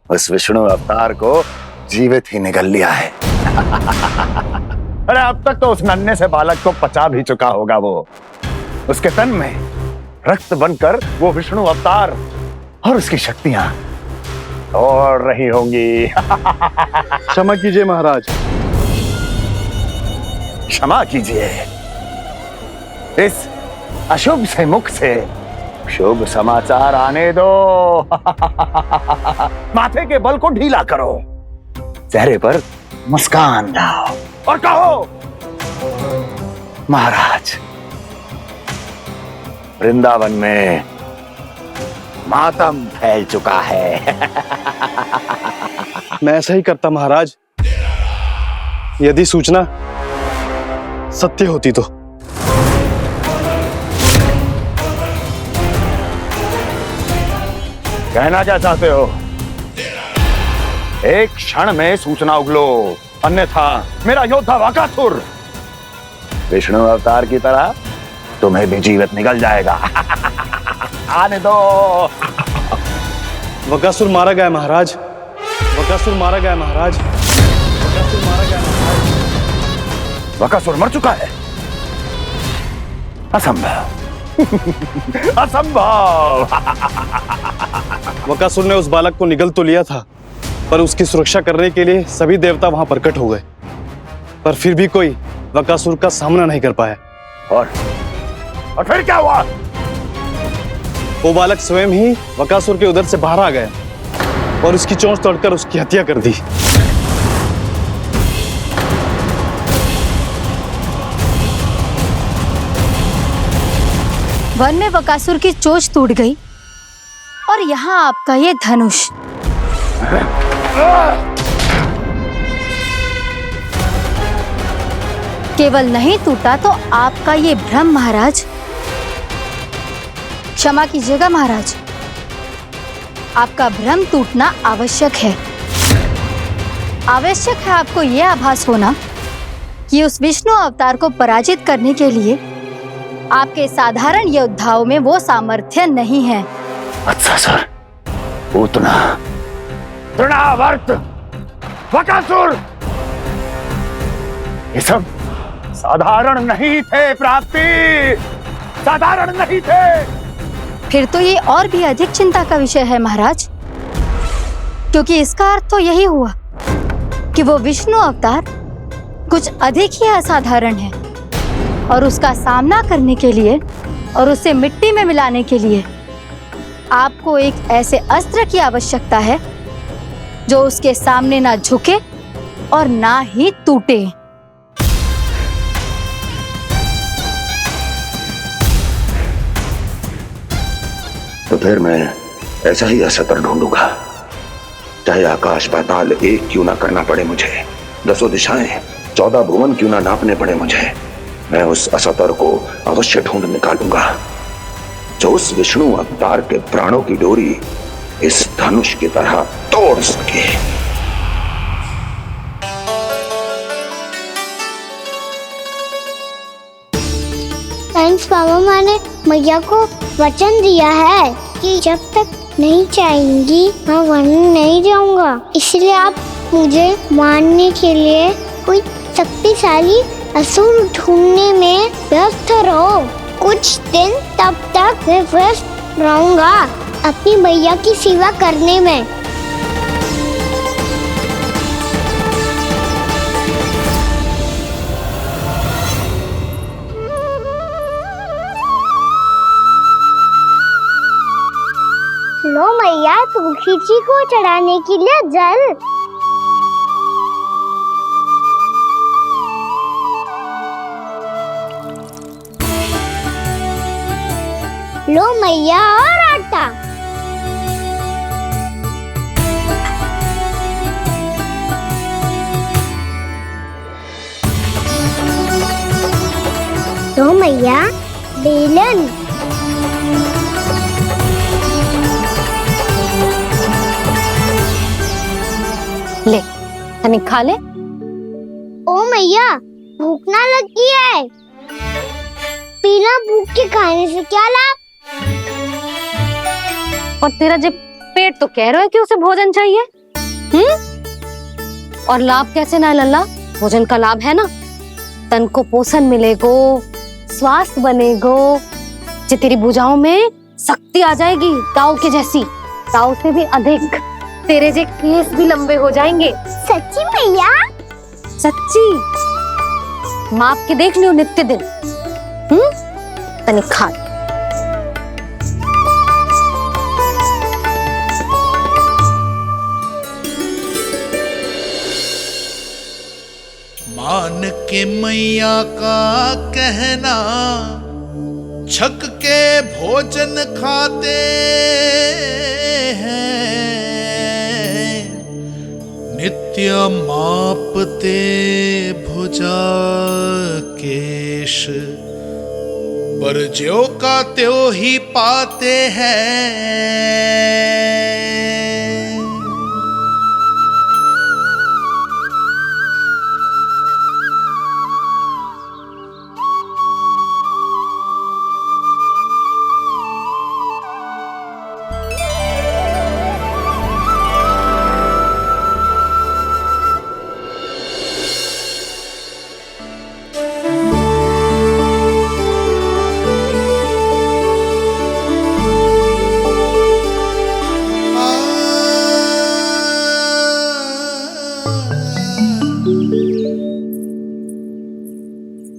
उस विष्णु अवतार को जीवित ही निगल लिया है। अरे अब तक तो उस नन्हे से बालक को पचा भी चुका होगा वो। उसके तन में रक्त बनकर वो विष्णु अवतार और उसकी शक्तियां दौड़ रही होंगी। क्षमा कीजिए महाराज। क्षमा कीजिए। इस अशुभ से मुख से शुभ समाचार आने दो। माथे के बल को ढीला करो, चेहरे पर मुस्कान लाओ और कहो, महाराज, वृंदावन में मातम फैल चुका है। मैं ऐसा ही करता महाराज, यदि सूचना सत्य होती तो। कहना क्या चाहते हो? एक क्षण में सूचना उगलो, अन्यथा मेरा योद्धा बकासुर विष्णु अवतार की तरह तुम्हें भी जीवित निकल जाएगा। आने दो। बकासुर मारा गया महाराज, बकासुर मारा गया महाराज, बकासुर मारा गया महाराज। बकासुर मर चुका है? असंभव। असंभव। बकासुर ने उस बालक को निगल तो लिया था, पर उसकी सुरक्षा करने के लिए सभी देवता वहां प्रकट हो गए, पर फिर भी कोई बकासुर का सामना नहीं कर पाया। और फिर क्या हुआ? वो बालक स्वयं ही बकासुर के उदर से बाहर आ गया और उसकी चोंच तोड़कर उसकी हत्या कर दी। वन में बकासुर की चोंच टूट गई और यहाँ आपका ये धनुष। केवल नहीं टूटा तो आपका ये भ्रम महाराज। क्षमा कीजिएगा महाराज, आपका भ्रम टूटना आवश्यक है। आवश्यक है आपको यह आभास होना कि उस विष्णु अवतार को पराजित करने के लिए आपके साधारण योद्धाओं में वो सामर्थ्य नहीं है। अच्छा सर, उतना तृणावर्त, बकासुर, ये सब साधारण नहीं थे प्राप्ति, साधारण नहीं थे। फिर तो ये और भी अधिक चिंता का विषय है महाराज, क्योंकि इसका अर्थ तो यही हुआ कि वो विष्णु अवतार कुछ अधिक ही असाधारण है और उसका सामना करने के लिए और उसे मिट्टी में मिलाने के लिए आपको एक ऐसे अस्त्र की आवश्यकता है जो उसके सामने ना झुके और ना ही टूटे। तो फिर मैं ऐसा ही असत्र ढूंढूंगा, चाहे आकाश पाताल एक क्यों ना करना पड़े मुझे, 10 दिशाएं 14 भुवन क्यों ना नापने पड़े मुझे। मैं उस असतर को अवश्य ढूंढ निकालूंगा जो उस विष्णु अवतार के प्राणों की डोरी इस धनुष की तरह तोड़ सके। थैंक्स पापा, मैंने मैया को वचन दिया है कि जब तक नहीं चाहेंगी मैं वन नहीं जाऊंगा, इसलिए आप मुझे मारने के लिए कोई शक्तिशाली असुर ढूंढने में व्यस्त रहो। कुछ दिन तब तक मैं व्यस्त रहूंगा अपनी मैया की सेवा करने में। लो मैया, तुलसी जी को चढ़ाने के लिए जल। लो मैया, और आटा। तो मैया बेलन। ले तनिक खा ले। ओ मैया भूख ना लगी है। बिना भूख के खाने से क्या लाभ? और तेरा जब पेट तो कह रहा है कि उसे भोजन चाहिए। और लाभ कैसे ना है लल्ला? भोजन का लाभ है ना, तन को पोषण मिलेगो, स्वास्थ्य बनेगो, जो तेरी भुजाओं में शक्ति आ जाएगी ताऊ के जैसी, ताऊ से भी अधिक। तेरे जे केस भी लंबे हो जाएंगे। सच्ची मैया? सच्ची। माप के देख लियो नित्य दिन। तनिक खा। मान के मैया का कहना, छक के भोजन खाते हैं, नित्य मापते भुजा केश, पर ज्यो का त्यों ही पाते हैं।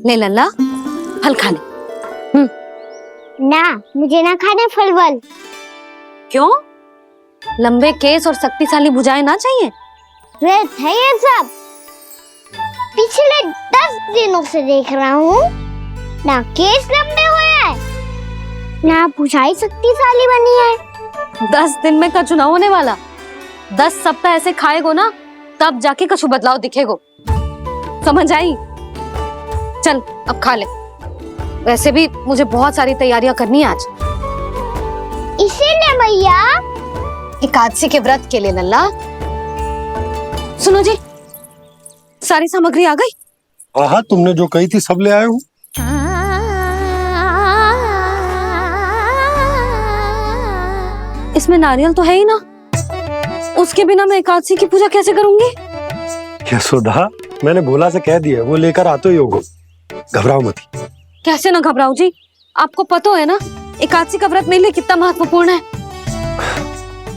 ले लल्ला फल खा ले। ना, मुझे ना खाने फल वल। क्यों? लंबे केस और शक्तिशाली भुजाएं ना चाहिए? व्यर्थ है ये सब। पिछले 10 दिनों से देख रहा हूँ, ना केस लंबे हुए हैं, ना भुजाएं शक्तिशाली बनी है। 10 दिन में कछु ना होने वाला। 10 सप्ताह ऐसे खाएगो ना, तब जाके कछु बदलाव दिखेगो। समझ आई? चल अब खा ले। वैसे भी मुझे बहुत सारी तैयारियां करनी है आज। इसीलिए मैया? एकादशी के व्रत के लिए लल्ला। सुनो जी, सारी सामग्री आ गई? हाँ, तुमने जो कही थी सब ले आए हूँ। इसमें नारियल तो है ही ना, उसके बिना मैं एकादशी की पूजा कैसे करूंगी? यशोदा, मैंने भोला से कह दिया, वो लेकर आते ही होगा। घबराओ मत। कैसे ना घबराओ जी, आपको पता है ना एकादशी का व्रत मेरे लिए कितना महत्वपूर्ण है।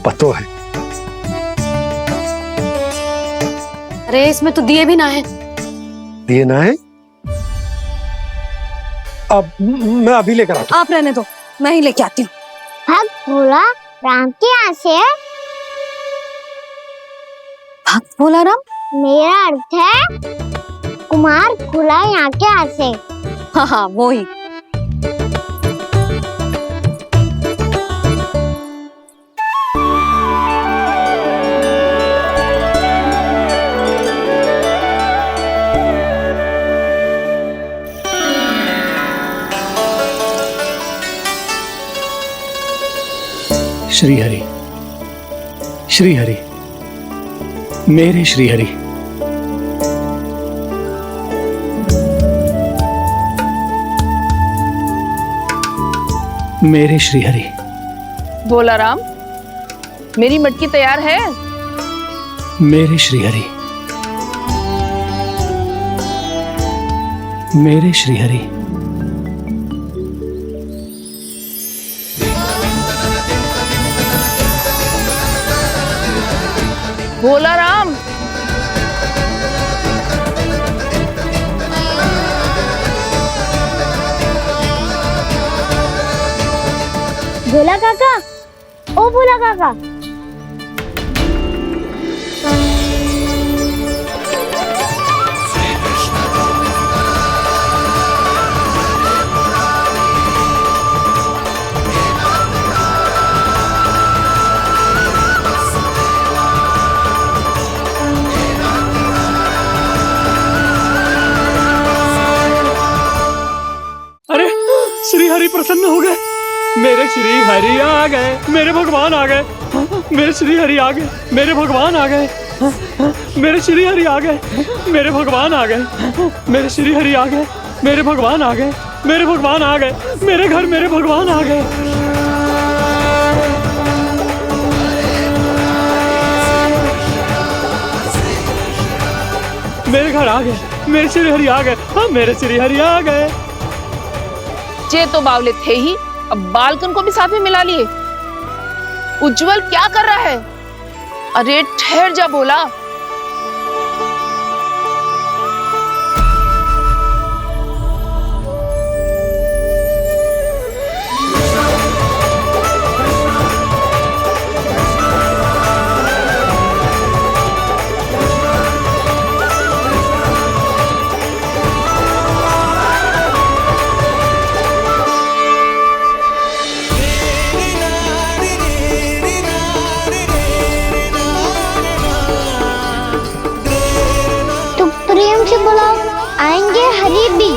पतो है। अरे इसमें तो दिए भी ना है। दिए ना है? अब मैं अभी लेकर आता हूँ। आप रहने दो, मैं ही लेके आती हूँ। भक्त भोला राम के यहाँ से है? भक्त भोला राम? मेरा अर्थ है कुमार भोला यहाँ के यहाँ से। हाँ हाँ वो ही। श्री हरि, श्री हरि, मेरे श्री हरि। मेरे श्री हरि। भोला राम, मेरी मटकी तैयार है? मेरे श्री हरि। मेरे श्री हरि। भोला राम, भोला काका, ओ भोला काका, श्री हरि प्रसन्न हो गए। मेरे श्री हरि आ गए, मेरे भगवान आ गए। मेरे श्री हरि आ गए, मेरे भगवान आ गए। मेरे श्री हरि आ गए, मेरे भगवान आ गए। मेरे श्री हरि आ गए, मेरे भगवान आ गए। मेरे भगवान आ गए, मेरे घर मेरे भगवान आ गए। मेरे घर आ गए, मेरे श्री हरि आ गए। हाँ, मेरे श्री हरि आ गए। जे तो बावले थे ही, अब बालकन को भी साथ में मिला लिए। उज्जवल क्या कर रहा है? अरे ठहर जा बोला। प्रेम से बुलाओ, आएंगे हरि भी।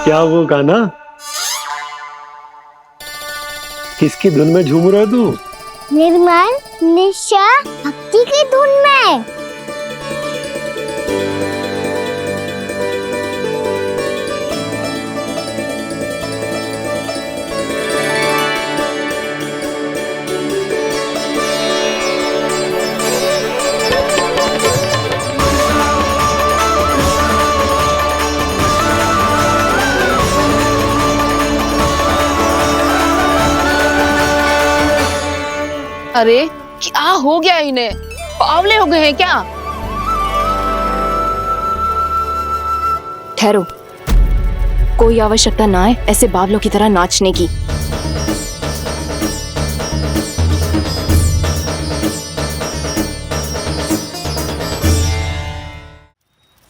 क्या वो गाना? किसकी धुन में झूम रहा तू? निर्मल निशा भक्ति की धुन में। अरे क्या हो गया इन्हें? बावले हो गए हैं क्या? ठहरो, कोई आवश्यकता ना है ऐसे बावलों की तरह नाचने की।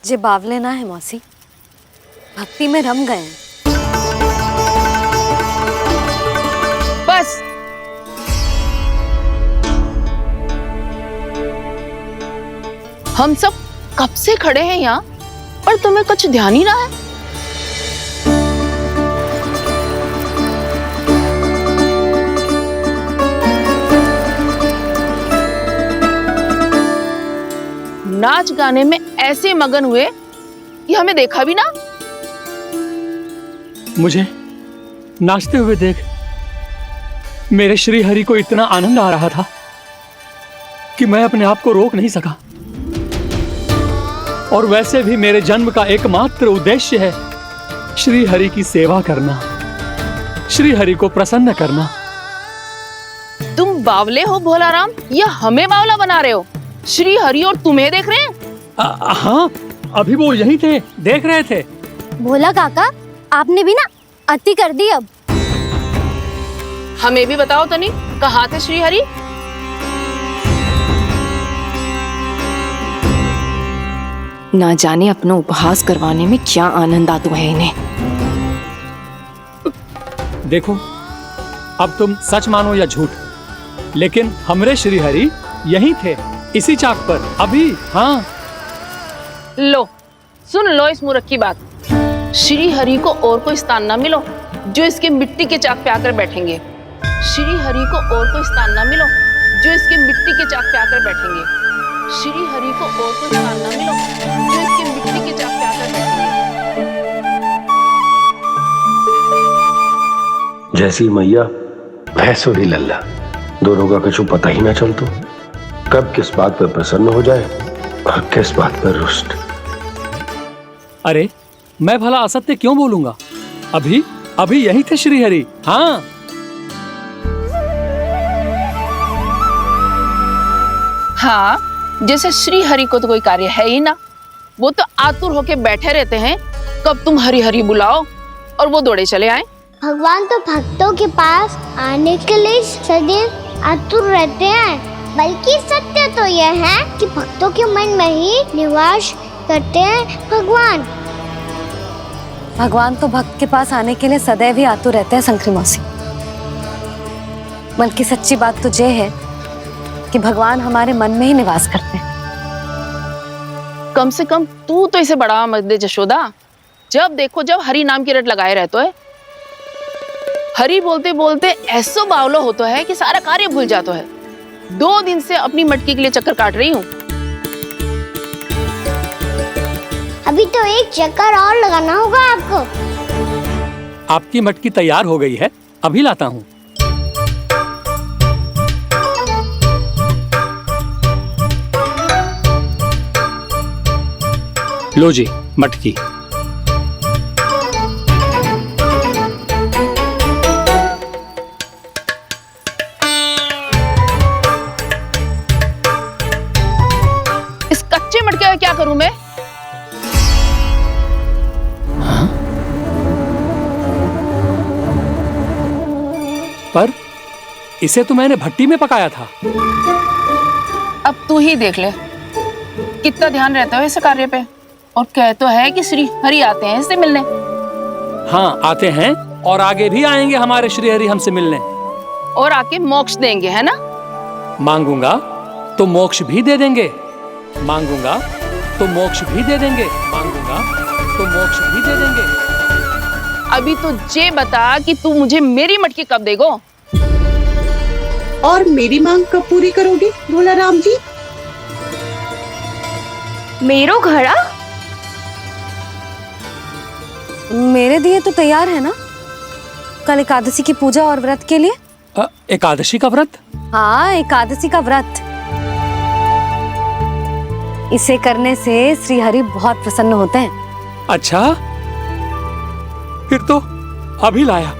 जे बावले ना है मौसी, भक्ति में रम गए हैं। बस हम सब कब से खड़े हैं यहाँ, पर तुम्हें कुछ ध्यान ही ना है। नाच गाने में ऐसे मगन हुए कि हमें देखा भी ना। मुझे नाचते हुए देख मेरे श्री हरि को इतना आनंद आ रहा था कि मैं अपने आप को रोक नहीं सका। और वैसे भी मेरे जन्म का एकमात्र उद्देश्य है श्री हरि की सेवा करना, श्री हरि को प्रसन्न करना। तुम बावले हो भोलाराम, या हमें बावला बना रहे हो? श्री हरि और तुम्हें देख रहे हैं? हाँ, अभी वो यहीं थे, देख रहे थे। भोला काका, आपने भी ना अति कर दी। अब हमें भी बताओ तनी, कहाँ थे श्री हरि? ना जाने अपना उपहास करवाने में क्या आनंद आता है इन्हें। देखो, अब तुम सच मानो या झूठ, लेकिन हमरे श्री हरि यहीं थे, इसी चाक पर अभी। हाँ, लो सुन लो इस मूर्ख की बात। श्री हरि को और कोई स्थान ना मिलो जो इसके मिट्टी के चाक पे आकर बैठेंगे। श्री हरि को और कोई स्थान ना मिलो जो इसके मिट्टी के चाक पे आकर बैठेंगे। श्री हरि को और कोई स्थान ना मिलो जो इसके मिट्टी के चाक पे आकर बैठेंगे। जैसी मैया भैंस और लल्ला, दोनों का कुछ पता ही ना चल तो कब किस बात पर प्रसन्न हो जाए और किस बात पर रुष्ट। अरे मैं भला असत्य क्यों बोलूंगा? अभी अभी यही थे श्री हरि। हाँ, हाँ, जैसे श्री हरि को तो कोई कार्य है ही ना। वो तो आतुर होके बैठे रहते हैं कब तुम हरि हरि बुलाओ और वो दौड़े चले आए। भगवान तो भक्तों के पास आने के लिए सदैव आतुर रहते हैं। बल्कि सत्य तो यह है कि भक्तों के मन में ही निवास करते हैं भगवान। भगवान तो भक्त के पास आने के लिए सदैव ही आतुर रहते हैं शंकरी मौसी। बल्कि सच्ची बात तो ये है कि भगवान हमारे मन में ही निवास करते हैं। कम से कम तू तो इसे बढ़ावा मत दे जशोदा। जब देखो जब हरि नाम की रट लगाए रहते है। हरि बोलते बोलते ऐसो बावलो होता है कि सारा कार्य भूल जाता है। 2 दिन से अपनी मटकी के लिए चक्कर काट रही हूँ। अभी तो एक चक्कर और लगाना होगा आपको। आपकी मटकी तैयार हो गई है, अभी लाता हूँ। लो जी मटकी। इस कच्चे मटके का क्या करूं मैं? पर इसे तो मैंने भट्टी में पकाया था। अब तू ही देख ले कितना ध्यान रहता है इस कार्य पे। और कह तो है कि श्री हरि आते हैं इससे मिलने। हाँ आते हैं और आगे भी आएंगे हमारे श्री हरि हमसे मिलने। और आके मोक्ष देंगे, है ना? मांगूंगा तो मोक्ष भी दे देंगे, मांगूंगा तो मोक्ष भी दे देंगे, मांगूंगा तो मोक्ष भी दे देंगे। अभी तो ये बता कि तू मुझे मेरी मटकी कब देगो? और मेरी मांग कब पूरी करोगे भोला राम जी? मेरो घड़ा मेरे दिए तो तैयार है ना कल एकादशी की पूजा और व्रत के लिए। एकादशी का व्रत? हाँ एकादशी का व्रत। इसे करने से श्री हरि बहुत प्रसन्न होते हैं। अच्छा फिर तो अभी लाया।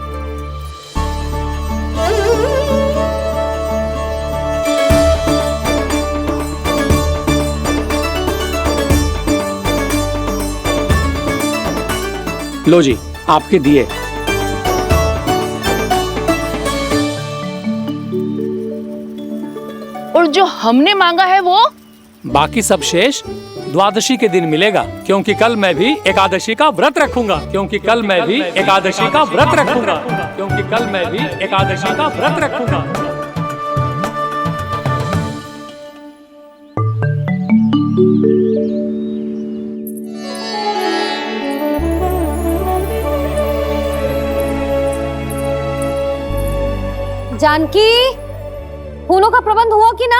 लो जी आपके दिए। और जो हमने मांगा है वो? बाकी सब शेष द्वादशी के दिन मिलेगा, क्योंकि कल मैं भी एकादशी का व्रत रखूंगा, क्योंकि कल मैं भी एकादशी का व्रत रखूंगा, क्योंकि कल मैं भी एकादशी का व्रत रखूंगा। जानकी फूलों का प्रबंध हुआ कि ना?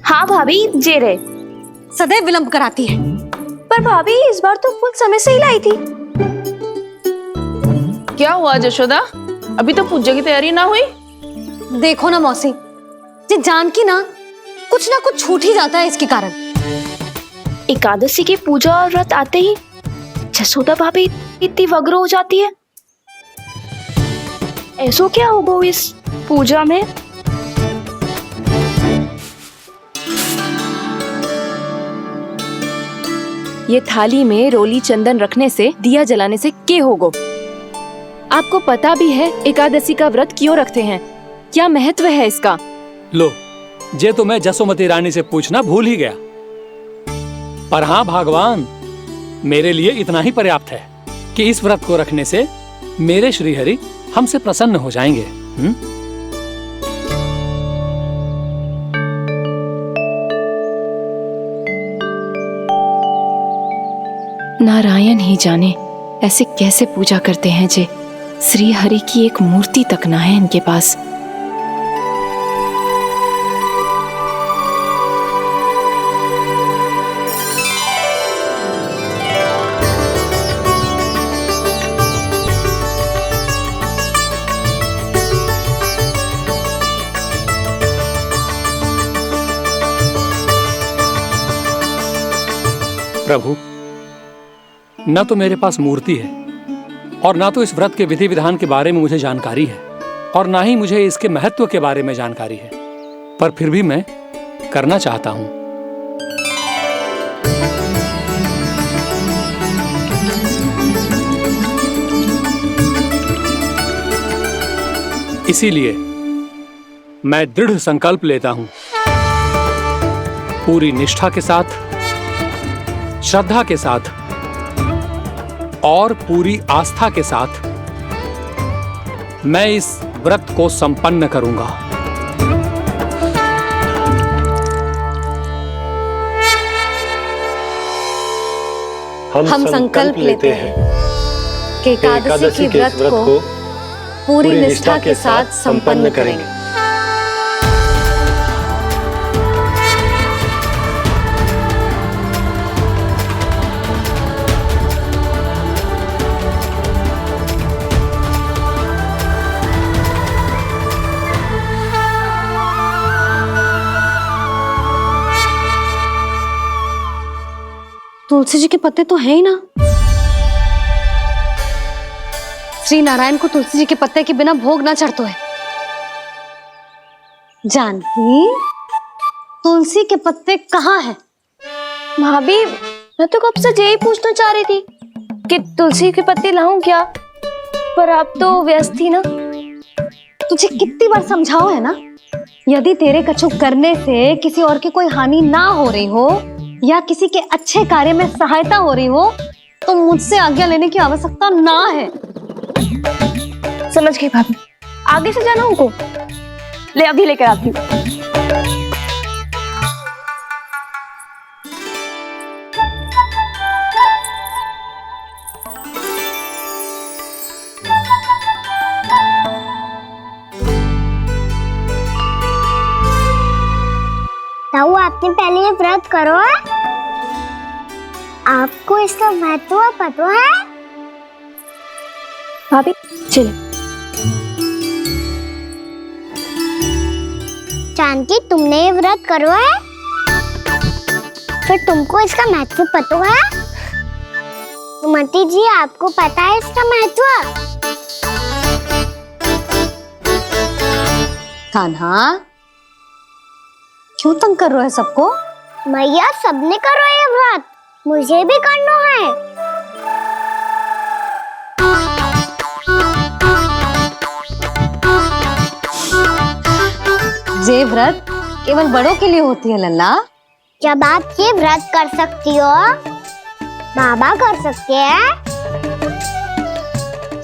हाँ भाभी जे रहे। सदैव विलंब कराती है। पर भाभी इस बार तो फूल समय से ही लाई थी। क्या हुआ जशोदा? अभी तो पूजा की तैयारी ना हुई? देखो ना मौसी, ये जानकी ना कुछ छूट ही जाता है इसके कारण। एकादशी की पूजा और व्रत आते ही जसोदा भाभी इतनी वग्र हो जाती है। ऐसो क्या होगा इस पूजा में? ये थाली में रोली चंदन रखने से, दिया जलाने से के होगो? आपको पता भी है एकादशी का व्रत क्यों रखते हैं? क्या महत्व है इसका? लो जे तो मैं जसोमती रानी से पूछना भूल ही गया। पर हाँ भगवान, मेरे लिए इतना ही पर्याप्त है कि इस व्रत को रखने से मेरे श्री हरि हमसे प्रसन्न हो जाएंगे। नारायण ही जाने ऐसे कैसे पूजा करते हैं जे श्री हरि की एक मूर्ति तक ना है इनके पास। प्रभु, न तो मेरे पास मूर्ति है और ना तो इस व्रत के विधि विधान के बारे में मुझे जानकारी है और ना ही मुझे इसके महत्व के बारे में जानकारी है, पर फिर भी मैं करना चाहता हूं। इसीलिए मैं दृढ़ संकल्प लेता हूं, पूरी निष्ठा के साथ, श्रद्धा के साथ और पूरी आस्था के साथ मैं इस व्रत को संपन्न करूंगा। हम संकल्प लेते हैं कि एकादशी के व्रत को पूरी निष्ठा के साथ संपन्न करेंगे। तुलसी जी के पत्ते तो हैं ही ना। श्री नारायण को तुलसी जी के पत्ते के बिना भोग ना चढ़तो है। जानकी, तुलसी के पत्ते कहाँ हैं? भाभी, मैं तो कब से यही पूछना चाह रही थी कि तुलसी के पत्ते लाऊं क्या, पर आप तो व्यस्त थी ना। तुझे कितनी बार समझाओ है ना, यदि तेरे कछु करने से किसी और की कोई हानि ना हो रही हो या किसी के अच्छे कार्य में सहायता हो रही हो तो मुझसे आज्ञा लेने की आवश्यकता ना है। समझ गई भाभी, आगे से जाना उनको। ले अभी लेकर आती हूँ। ताऊ, आपने पहले ये व्रत करो है? आपको इसका महत्व पता है? भाभी चलो। जानकी, तुमने ये व्रत करो है? फिर तुमको इसका महत्व पता है? सुमति जी, आपको पता है इसका महत्व? कान्हा, क्यों तंग कर रहे हो सबको? मैया, सबने करो ये व्रत, मुझे भी करना है। ये व्रत केवल बड़ों के लिए होती है लल्ला। जब आप ये व्रत कर सकती हो, बाबा कर सकते हैं,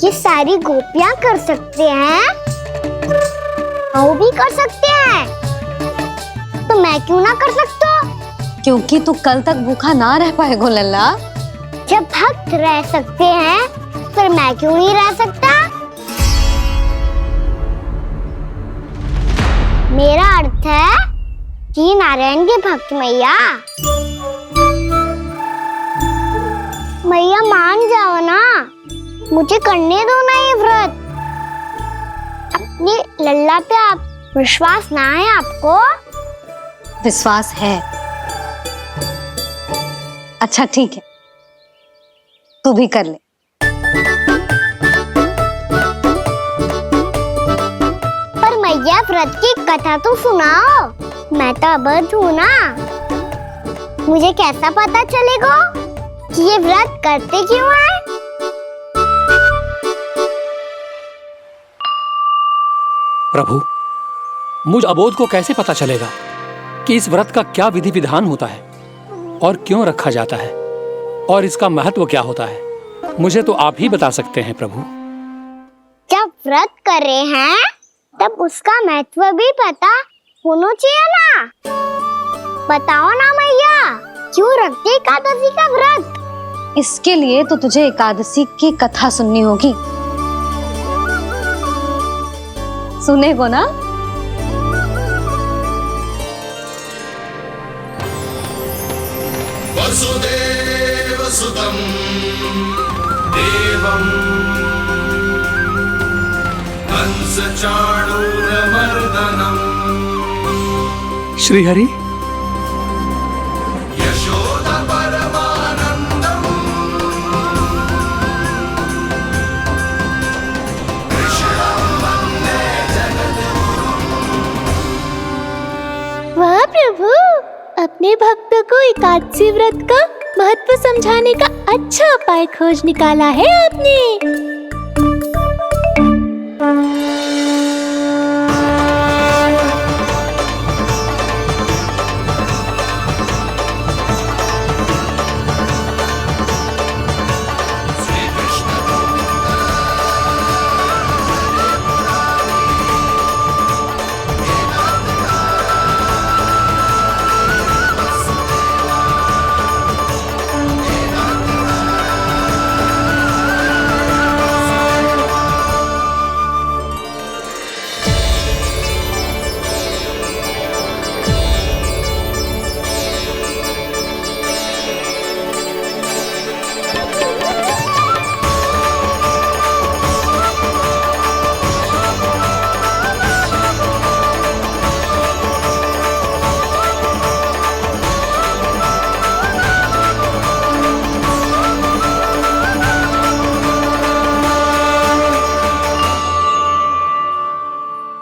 ये सारी गोपियां कर सकते हैं, वो भी कर सकते हैं, तो मैं क्यों ना कर सकता? क्योंकि तू कल तक भूखा ना रह पाएगो लल्ला। जब भक्त रह सकते हैं, फिर मैं क्यों नहीं रह सकता? मेरा अर्थ है कि नारायण के भक्त मैया। मैया, मान जाओ ना, मुझे करने दो ना ये व्रत। अपनी लल्ला पे आप विश्वास ना है आपको? विश्वास है। अच्छा ठीक है, तू भी कर ले। पर मैया, व्रत की कथा तो सुनाओ। मैं तो अबध हूँ ना, मुझे कैसा पता चलेगा कि ये व्रत करते क्यों हैं? प्रभु, मुझ अबोध को कैसे पता चलेगा कि इस व्रत का क्या विधि विधान होता है और क्यों रखा जाता है और इसका महत्व क्या होता है? मुझे तो आप ही बता सकते हैं प्रभु। जब व्रत कर रहे हैं तब उसका महत्व भी पता होना चाहिए ना। बताओ ना मैया, क्यों रखते एकादशी का व्रत? इसके लिए तो तुझे एकादशी की कथा सुननी होगी। सुनेगो ना? वसुदेव सुतं देवं कंस चाणूरमर्दनम् श्रीहरि, यशोदा परमानंदम् कृष्णं वन्दे जगद्गुरुम्। वाह प्रभु, अपने भक्तों को एकादशी व्रत का महत्व समझाने का अच्छा उपाय खोज निकाला है आपने।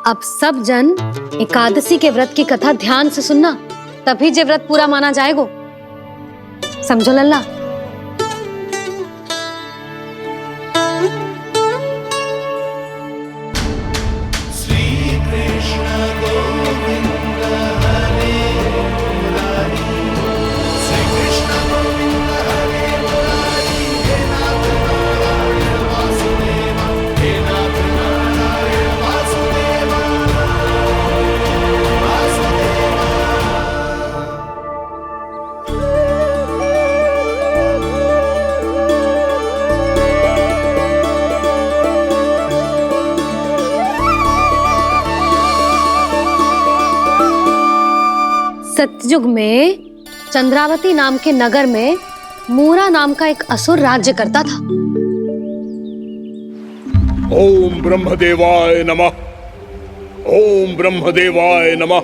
अब सब जन एकादशी के व्रत की कथा ध्यान से सुनना, तभी जे व्रत पूरा माना जाएगो। समझो लल्ला? सतयुग में चंद्रावती नाम के नगर में मूरा नाम का एक असुर राज्य करता था। ओम ब्रह्मदेवाय नमः। ओम ब्रह्मदेवाय नमः।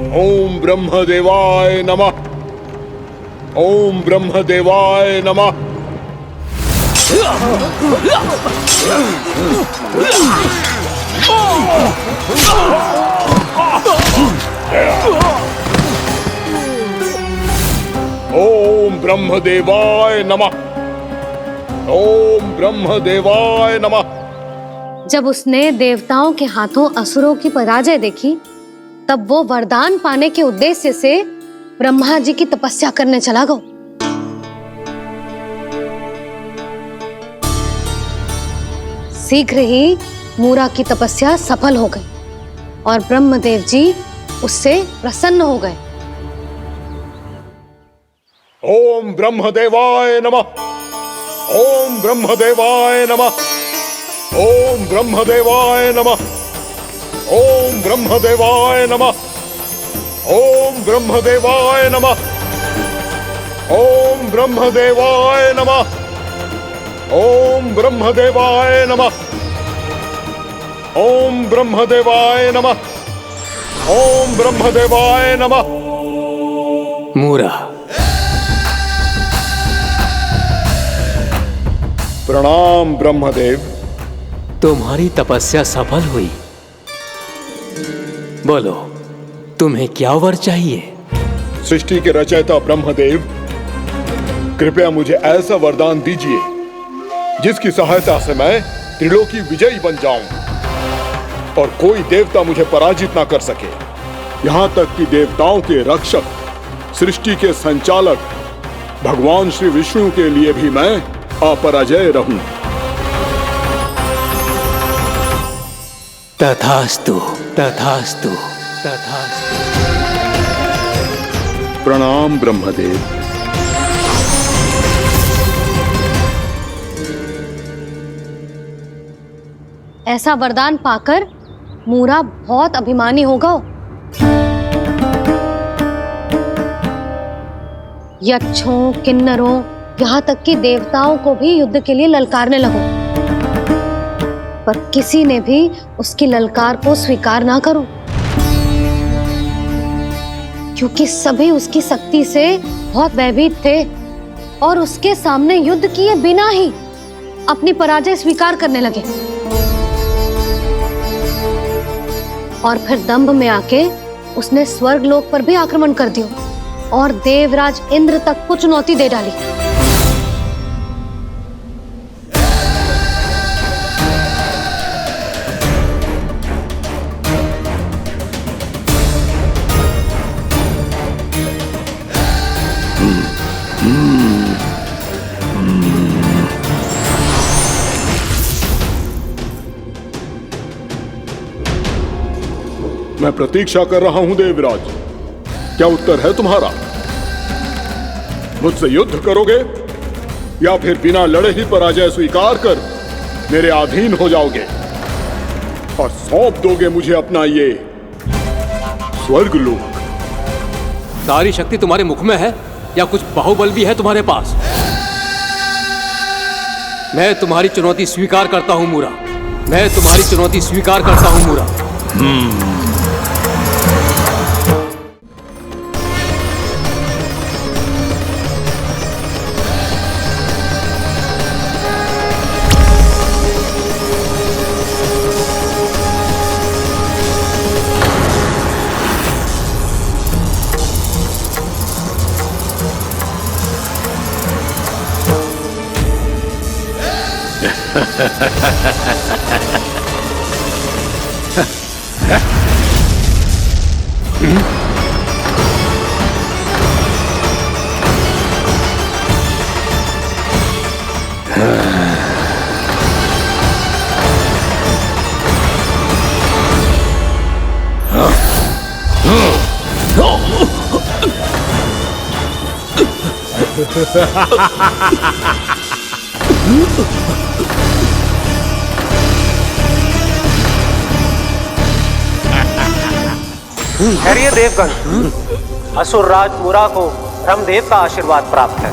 ओम ब्रह्मदेवाय नमः। ओम ब्रह्मदेवाय नमः। ओम ब्रह्मदेवाय नमः। ओम ब्रह्मदेवाय नमः। जब उसने देवताओं के हाथों असुरों की पराजय देखी, तब वो वरदान पाने के उद्देश्य से ब्रह्मा जी की तपस्या करने चला गया। शीघ्र ही मूरा की तपस्या सफल हो गई और ब्रह्मदेव जी उससे प्रसन्न हो गए। ओम ब्रह्मदेवाय नमः। ओम ब्रह्मदेवाय नमः। ओम ब्रह्मदेवाय नमः। ओम ब्रह्मदेवाय नमः। ओम ब्रह्मदेवाय नमः। ओम ब्रह्मदेवाय नमः। ओम ब्रह्मदेवाय नमः। ओम ब्रह्मदेवाय नमः। ओम ब्रह्मदेवाय नमः। मूरा, प्रणाम ब्रह्मदेव। तुम्हारी तपस्या सफल हुई। बोलो, तुम्हें क्या वर चाहिए? सृष्टि के रचयिता ब्रह्मदेव, कृपया मुझे ऐसा वरदान दीजिए जिसकी सहायता से मैं त्रिलोकी विजयी बन जाऊं और कोई देवता मुझे पराजित ना कर सके। यहां तक कि देवताओं के रक्षक, सृष्टि के संचालक भगवान श्री विष्णु के लिए भी मैं अपराजय रहूं। तथास्तु, तथास्तु, तथास्तु। प्रणाम ब्रह्मदेव। ऐसा वरदान पाकर मूरा बहुत अभिमानी होगा। यक्षों, किन्नरों, यहाँ तक कि देवताओं को भी युद्ध के लिए ललकारने लगो, पर किसी ने भी उसकी ललकार को स्वीकार ना करो, क्योंकि सभी उसकी शक्ति से बहुत भयभीत थे और उसके सामने युद्ध किए बिना ही अपनी पराजय स्वीकार करने लगे। और फिर दंभ में आके उसने स्वर्ग लोक पर भी आक्रमण कर दिया और देवराज इंद्र तक को चुनौती दे डाली। मैं प्रतीक्षा कर रहा हूं देवराज, क्या उत्तर है तुम्हारा? मुझसे युद्ध करोगे या फिर बिना लड़े ही पराजय स्वीकार कर मेरे अधीन हो जाओगे और सौंप दोगे मुझे अपना ये स्वर्ग लोक? सारी शक्ति तुम्हारे मुख में है या कुछ बाहुबल भी है तुम्हारे पास? मैं तुम्हारी चुनौती स्वीकार करता हूं मूरा। मैं तुम्हारी चुनौती स्वीकार करता हूं मूरा। ठहरिए देवगण। असुरराज मुरा को ब्रह्मदेव का आशीर्वाद प्राप्त है।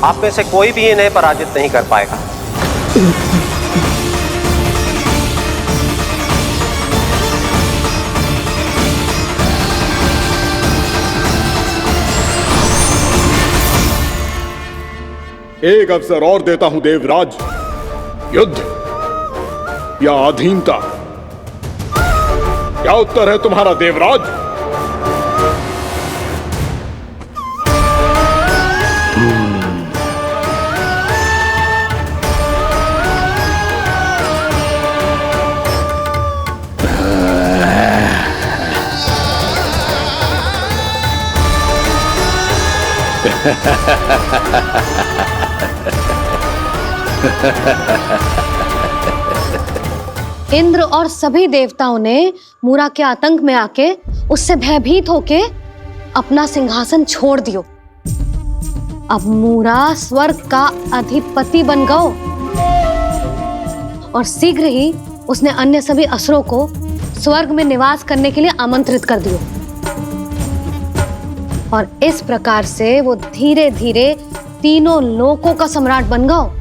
आप में से कोई भी इन्हें पराजित नहीं कर पाएगा। एक अवसर और देता हूं देवराज। युद्ध या अधीनता, क्या उत्तर है तुम्हारा देवराज? इंद्र और सभी देवताओं ने मूरा के आतंक में आके उससे भयभीत होके अपना सिंहासन छोड़ दियो। अब मूरा स्वर्ग का अधिपति बन गयो और शीघ्र ही उसने अन्य सभी असुरों को स्वर्ग में निवास करने के लिए आमंत्रित कर दियो। और इस प्रकार से वो धीरे धीरे तीनों लोकों का सम्राट बन गयो।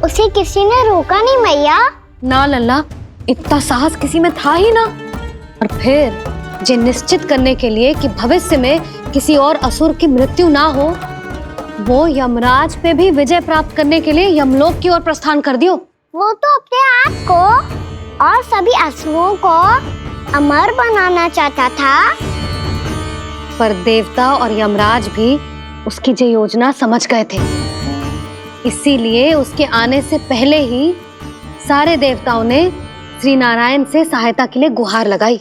उसे किसी ने रोका नहीं मैया? ना लल्ला, इतना साहस किसी में था ही ना। और फिर ये निश्चित करने के लिए कि भविष्य में किसी और असुर की मृत्यु ना हो, वो यमराज पे भी विजय प्राप्त करने के लिए यमलोक की ओर प्रस्थान कर दियो। वो तो अपने आप को और सभी असुरों को अमर बनाना चाहता था। पर देवता और यमराज भी उसकी ये योजना समझ गए थे। इसीलिए उसके आने से पहले ही सारे देवताओं ने श्री नारायण से सहायता के लिए गुहार लगाई।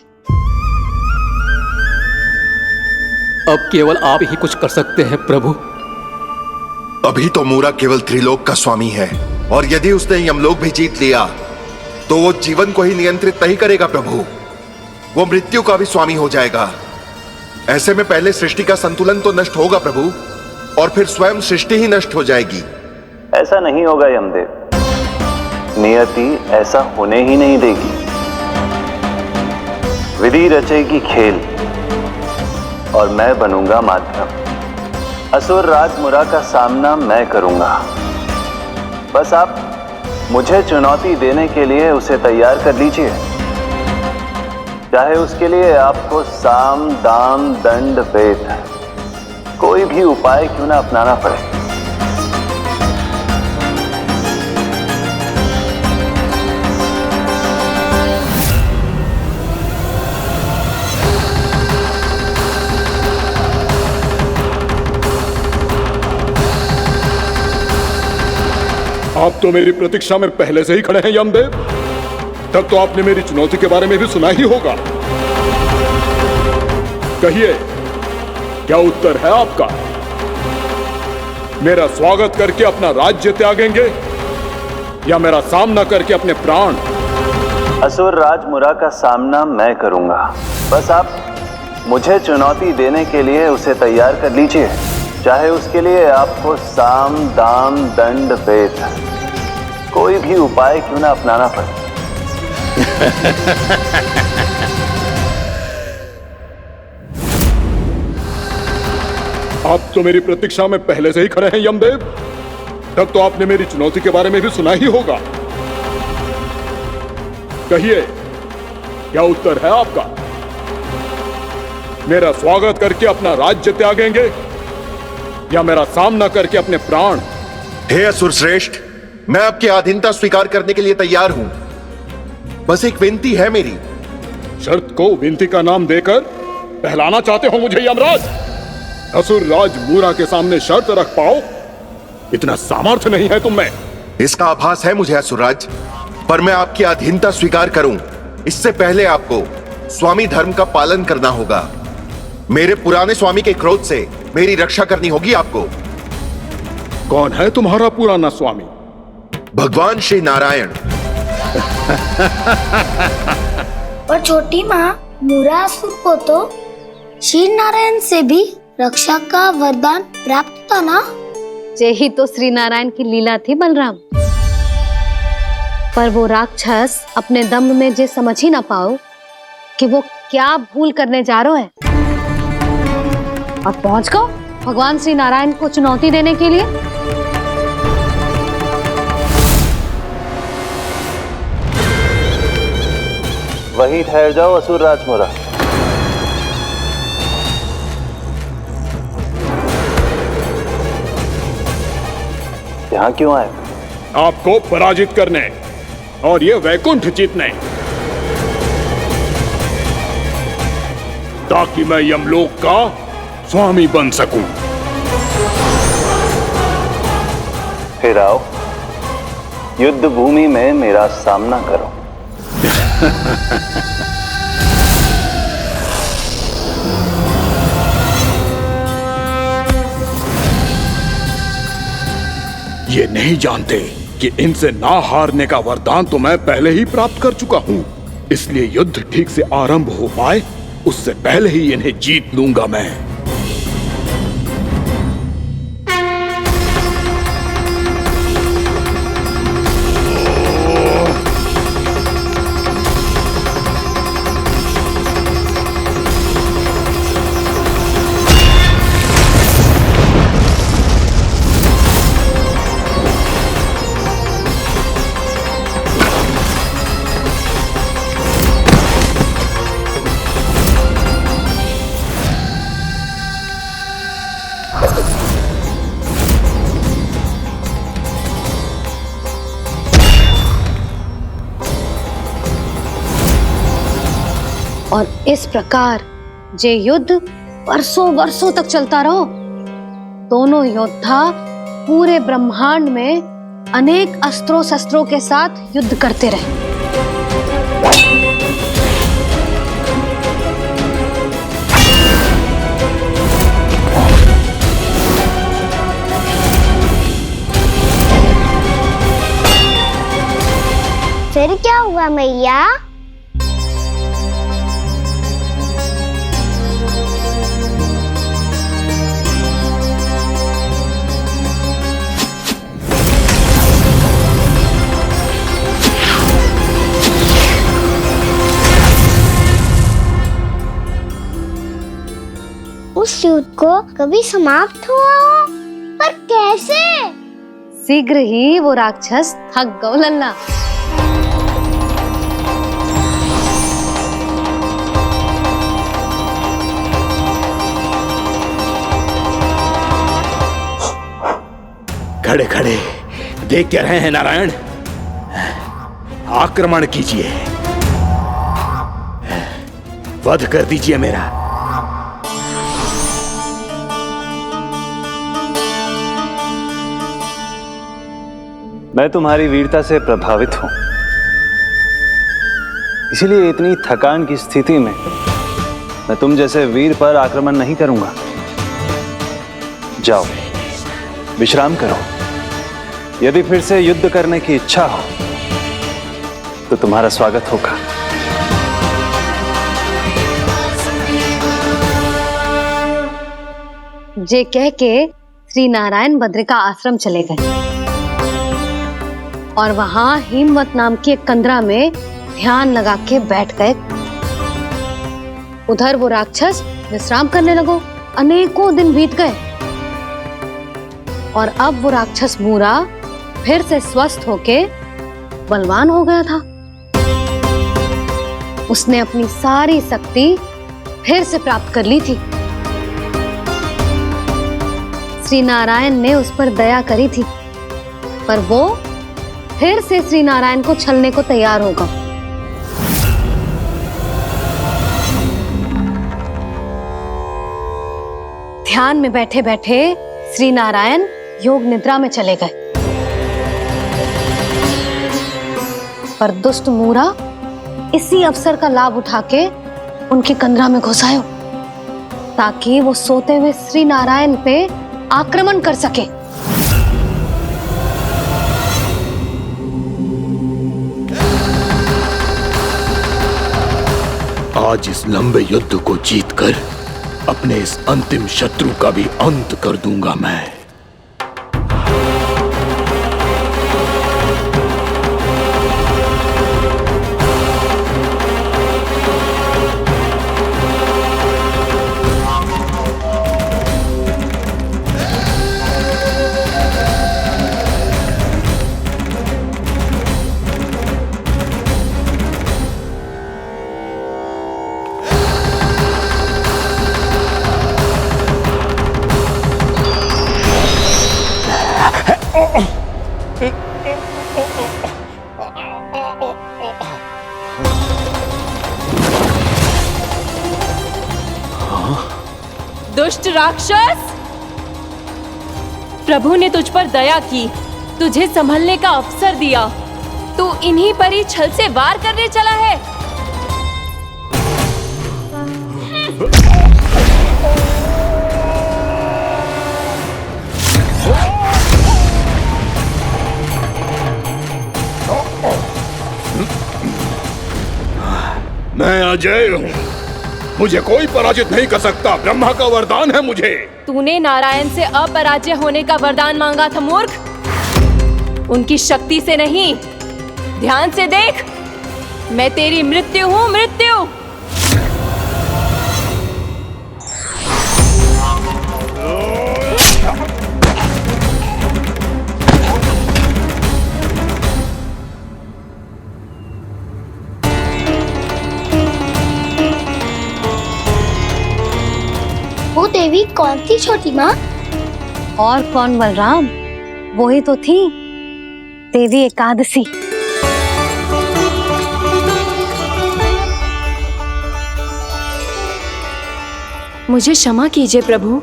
अब केवल आप ही कुछ कर सकते हैं प्रभु। अभी तो मूरा केवल त्रिलोक का स्वामी है, और यदि उसने यमलोक भी जीत लिया तो वो जीवन को ही नियंत्रित नहीं करेगा प्रभु, वो मृत्यु का भी स्वामी हो जाएगा। ऐसे में पहले सृष्टि का संतुलन तो नष्ट होगा प्रभु, और फिर स्वयं सृष्टि ही नष्ट हो जाएगी। ऐसा नहीं होगा यमदेव, नियति ऐसा होने ही नहीं देगी। विधि रचेगी खेल और मैं बनूंगा माध्यम। असुर राज मुरा का सामना मैं करूंगा। बस आप मुझे चुनौती देने के लिए उसे तैयार कर लीजिए, चाहे उसके लिए आपको साम दाम दंड भेद कोई भी उपाय क्यों ना अपनाना पड़े। आप तो मेरी प्रतीक्षा में पहले से ही खड़े हैं यमदेव। तब तो आपने मेरी चुनौती के बारे में भी सुना ही होगा। कहिए, क्या उत्तर है आपका? मेरा स्वागत करके अपना राज्य त्यागेंगे या मेरा सामना करके अपने प्राण? असुर राज मुरा का सामना मैं करूंगा। बस आप मुझे चुनौती देने के लिए उसे तैयार कर लीजिए, चाहे उसके लिए आपको साम दाम दंड भेद कोई भी उपाय क्यों ना अपनाना पड़े। आप तो मेरी प्रतीक्षा में पहले से ही खड़े हैं यमदेव। तब तो आपने मेरी चुनौती के बारे में भी सुना ही होगा। कहिए, क्या उत्तर है आपका? मेरा स्वागत करके अपना राज्य त्यागेंगे या मेरा सामना करके अपने प्राण? हे असुर श्रेष्ठ, मैं आपकी अधीनता स्वीकार करने के लिए तैयार हूं। बस एक विनती है मेरी। शर्त को विनती का नाम देकर बहलाना चाहते हो मुझे यमराज? असुर राज मूरा के सामने शर्त रख पाओ, इतना सामर्थ्य नहीं है तुम में। इसका आभास है मुझे असुरराज, पर मैं आपकी अधीनता स्वीकार करूं इससे पहले आपको स्वामी धर्म का पालन करना होगा। मेरे पुराने स्वामी के क्रोध से मेरी रक्षा करनी होगी आपको। कौन है तुम्हारा पुराना स्वामी? भगवान श्री नारायण। और छोटी माँ मुरासुर को तो श्री नारायण से भी रक्षा का वरदान प्राप्त था ना? यही तो श्री नारायण की लीला थी बलराम। पर वो राक्षस अपने दम में जे समझ ही ना पाओ कि वो क्या भूल करने जा रहा है। अब पहुंच गो भगवान श्री नारायण को चुनौती देने के लिए। वहीं ठहर जाओ असुर राज मोरा। यहाँ क्यों आए? आपको पराजित करने और ये वैकुंठ जीतने, ताकि मैं यमलोक का स्वामी बन सकूं। फिर आओ, युद्ध भूमि में मेरा सामना करो। ये नहीं जानते कि इनसे ना हारने का वरदान तो मैं पहले ही प्राप्त कर चुका हूं, इसलिए युद्ध ठीक से आरंभ हो पाए उससे पहले ही इन्हें जीत लूंगा मैं। और इस प्रकार ये युद्ध वर्षों वर्षों तक चलता रहो। दोनों योद्धा पूरे ब्रह्मांड में अनेक अस्त्रों शस्त्रों के साथ युद्ध करते रहे। फिर क्या हुआ मैया? उस युद्ध को कभी समाप्त हुआ हो, पर कैसे? शीघ्र ही वो राक्षस थक गौ लल्ला। खड़े खड़े देख क्या रहे हैं नारायण? आक्रमण कीजिए, वध कर दीजिए मेरा। मैं तुम्हारी वीरता से प्रभावित हूं, इसीलिए इतनी थकान की स्थिति में मैं तुम जैसे वीर पर आक्रमण नहीं करूंगा। जाओ विश्राम करो। यदि फिर से युद्ध करने की इच्छा हो तो तुम्हारा स्वागत होगा। जे कह के श्री नारायण बद्रिका आश्रम चले गए और वहां हिमवत नाम की एक कंदरा में ध्यान लगा के बैठ गए। उधर वो राक्षस विश्राम करने लगो। अनेकों दिन बीत गए और अब वो राक्षस मूरा फिर से स्वस्थ होके बलवान हो गया था। उसने अपनी सारी शक्ति फिर से प्राप्त कर ली थी। श्री नारायण ने उस पर दया करी थी, पर वो फिर से श्री नारायण को छलने को तैयार होगा। ध्यान में बैठे बैठे श्री नारायण योग निद्रा में चले गए। पर दुष्ट मूरा इसी अवसर का लाभ उठा के उनकी कंदरा में घुस आयो ताकि वो सोते हुए श्री नारायण पे आक्रमण कर सके। आज इस लंबे युद्ध को जीतकर अपने इस अंतिम शत्रु का भी अंत कर दूंगा मैं। दुष्ट राक्षस, प्रभु ने तुझ पर दया की, तुझे संभलने का अवसर दिया। तू इन्हीं पर ही छल से वार करने चला है। मैं अजय हूँ, मुझे कोई पराजित नहीं कर सकता। ब्रह्मा का वरदान है मुझे। तूने नारायण से अपराजय होने का वरदान मांगा था मूर्ख, उनकी शक्ति से नहीं। ध्यान से देख, मैं तेरी मृत्यु हूँ, मृत्यु। वो देवी कौन थी छोटी माँ? और कौन बलराम, वही तो थी देवी एकादशी। मुझे क्षमा कीजिए प्रभु,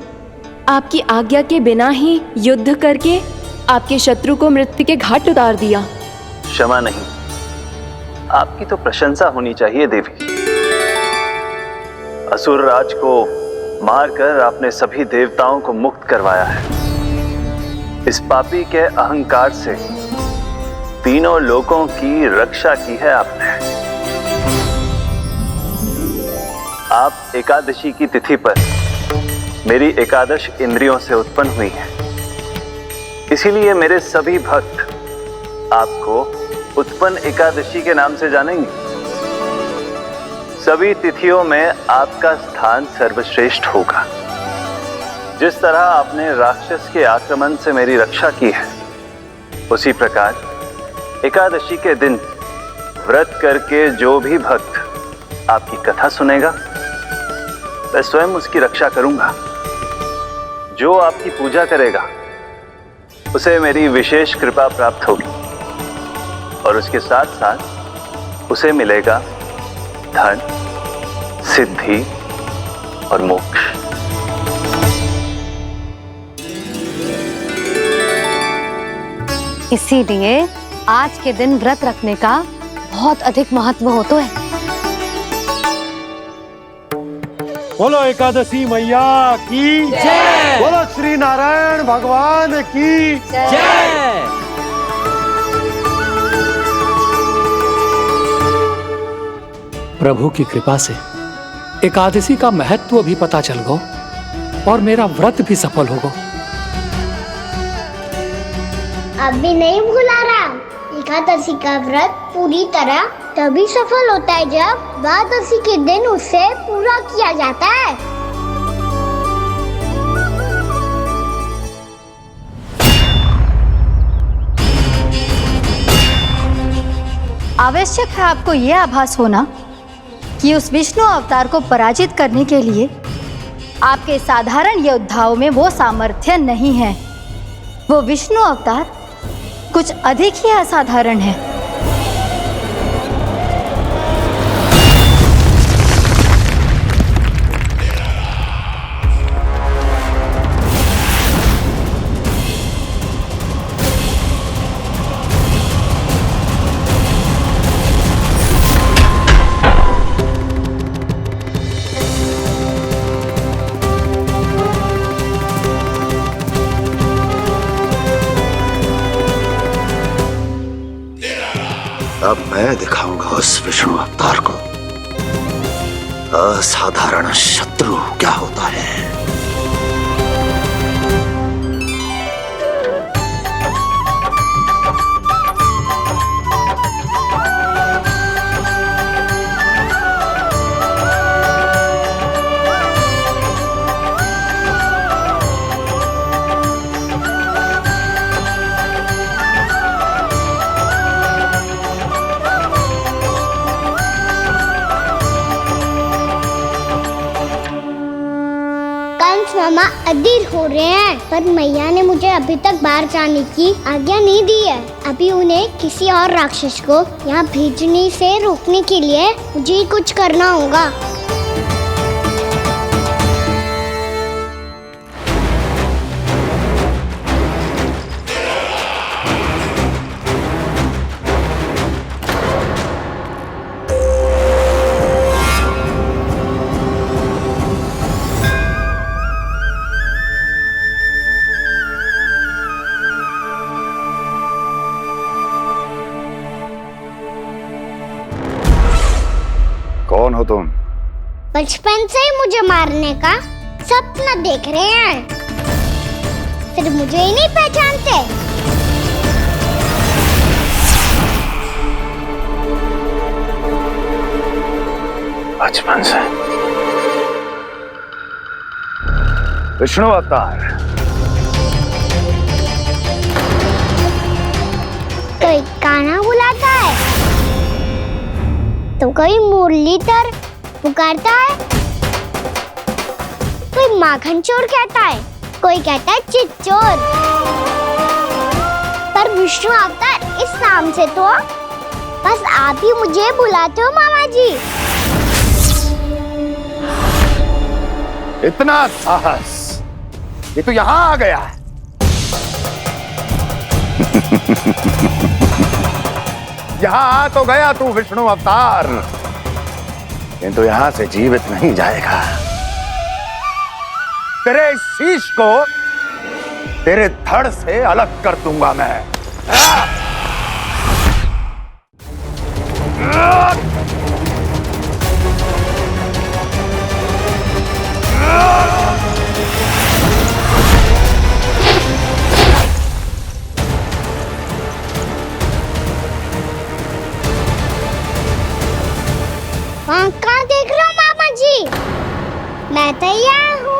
आपकी आज्ञा के बिना ही युद्ध करके आपके शत्रु को मृत्यु के घाट उतार दिया। क्षमा नहीं, आपकी तो प्रशंसा होनी चाहिए देवी। असुर राज को मारकर आपने सभी देवताओं को मुक्त करवाया है। इस पापी के अहंकार से तीनों लोकों की रक्षा की है आपने। आप एकादशी की तिथि पर मेरी एकादश इंद्रियों से उत्पन्न हुई हैं। इसीलिए मेरे सभी भक्त आपको उत्पन्न एकादशी के नाम से जानेंगे। सभी तिथियों में आपका स्थान सर्वश्रेष्ठ होगा। जिस तरह आपने राक्षस के आक्रमण से मेरी रक्षा की है, उसी प्रकार एकादशी के दिन व्रत करके जो भी भक्त आपकी कथा सुनेगा, मैं स्वयं उसकी रक्षा करूंगा। जो आपकी पूजा करेगा उसे मेरी विशेष कृपा प्राप्त होगी और उसके साथ साथ उसे मिलेगा धन, सिद्धि और मोक्ष। इसीलिए आज के दिन व्रत रखने का बहुत अधिक महत्व होता है। बोलो एकादशी मैया की जय। बोलो श्री नारायण भगवान की जय। प्रभु की कृपा से एकादशी का महत्व भी पता चल गो और मेरा व्रत भी सफल हो गो। अब भी नहीं भूला राम, एकादशी का व्रत पूरी तरह तभी सफल होता है जब द्वादशी के दिन उसे पूरा किया जाता है। आवश्यक है आपको यह आभास होना कि उस विष्णु अवतार को पराजित करने के लिए आपके साधारण योद्धाओं में वो सामर्थ्य नहीं है। वो विष्णु अवतार कुछ अधिक ही असाधारण है। मैं दिखाऊंगा उस विष्णु अवतार को असाधारण शत्रु क्या होता है। मामा अधीर हो रहे हैं, पर मैया ने मुझे अभी तक बाहर जाने की आज्ञा नहीं दी है। अभी उन्हें किसी और राक्षस को यहाँ भेजने से रोकने के लिए मुझे ही कुछ करना होगा। कौन हो तुम? बचपन से ही मुझे मारने का सपना देख रहे हैं, फिर मुझे ही नहीं पहचानते। बचपन से विष्णु अवतार। कोई कान्हा बुलाता है तो कोई मुरलीधर पुकारता है, कोई माखन चोर कहता है, कोई कहता है चिच्चोर। पर विष्णु अवतार इस नाम से तो बस आप ही मुझे बुलाते हो मामा जी। इतना साहस, ये तो यहाँ आ गया है। यहाँ आ तो गया तू विष्णु अवतार, किंतु यहाँ से जीवित नहीं जाएगा। तेरे शीश को तेरे धड़ से अलग कर दूंगा मैं। वहाँ कहाँ देख रहे हो मामा जी? मैं तैयार हूँ।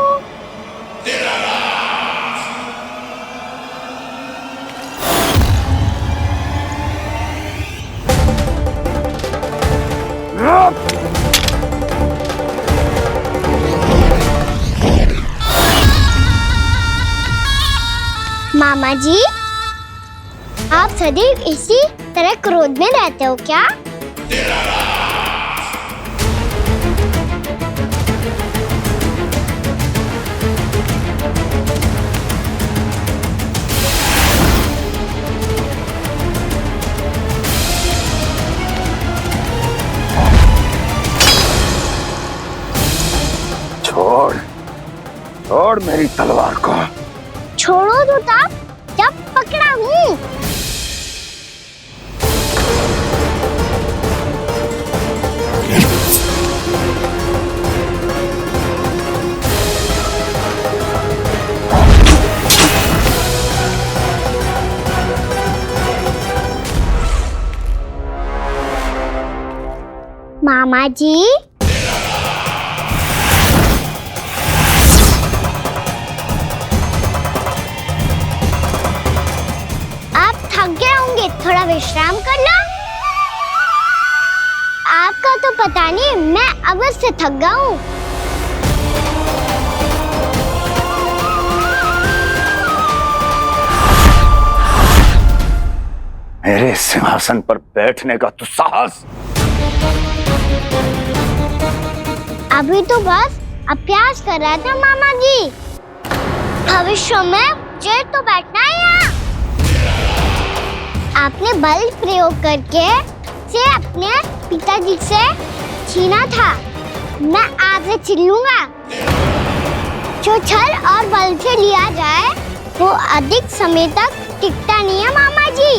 मामा जी, आप सदैव इसी तरह क्रोध में रहते हो क्या? छोड़, छोड़ मेरी तलवार को। छोड़ो तो तब जब पकड़ा हूँ। मामा जी, थक गए होंगे, थोड़ा विश्राम कर लो। आपका तो पता नहीं, मैं अवश्य से थक गया हूँ। मेरे सिंहासन पर बैठने का तू साहस? अभी तो बस अभ्यास कर रहा था मामा जी। भविष्य में मुझे तो बैठना है यहाँ। आपने बल प्रयोग करके से अपने पिताजी से छीना था, मैं आपसे छीन लूंगा। जो छल और बल से लिया जाए वो अधिक समय तक टिकता नहीं है मामा जी।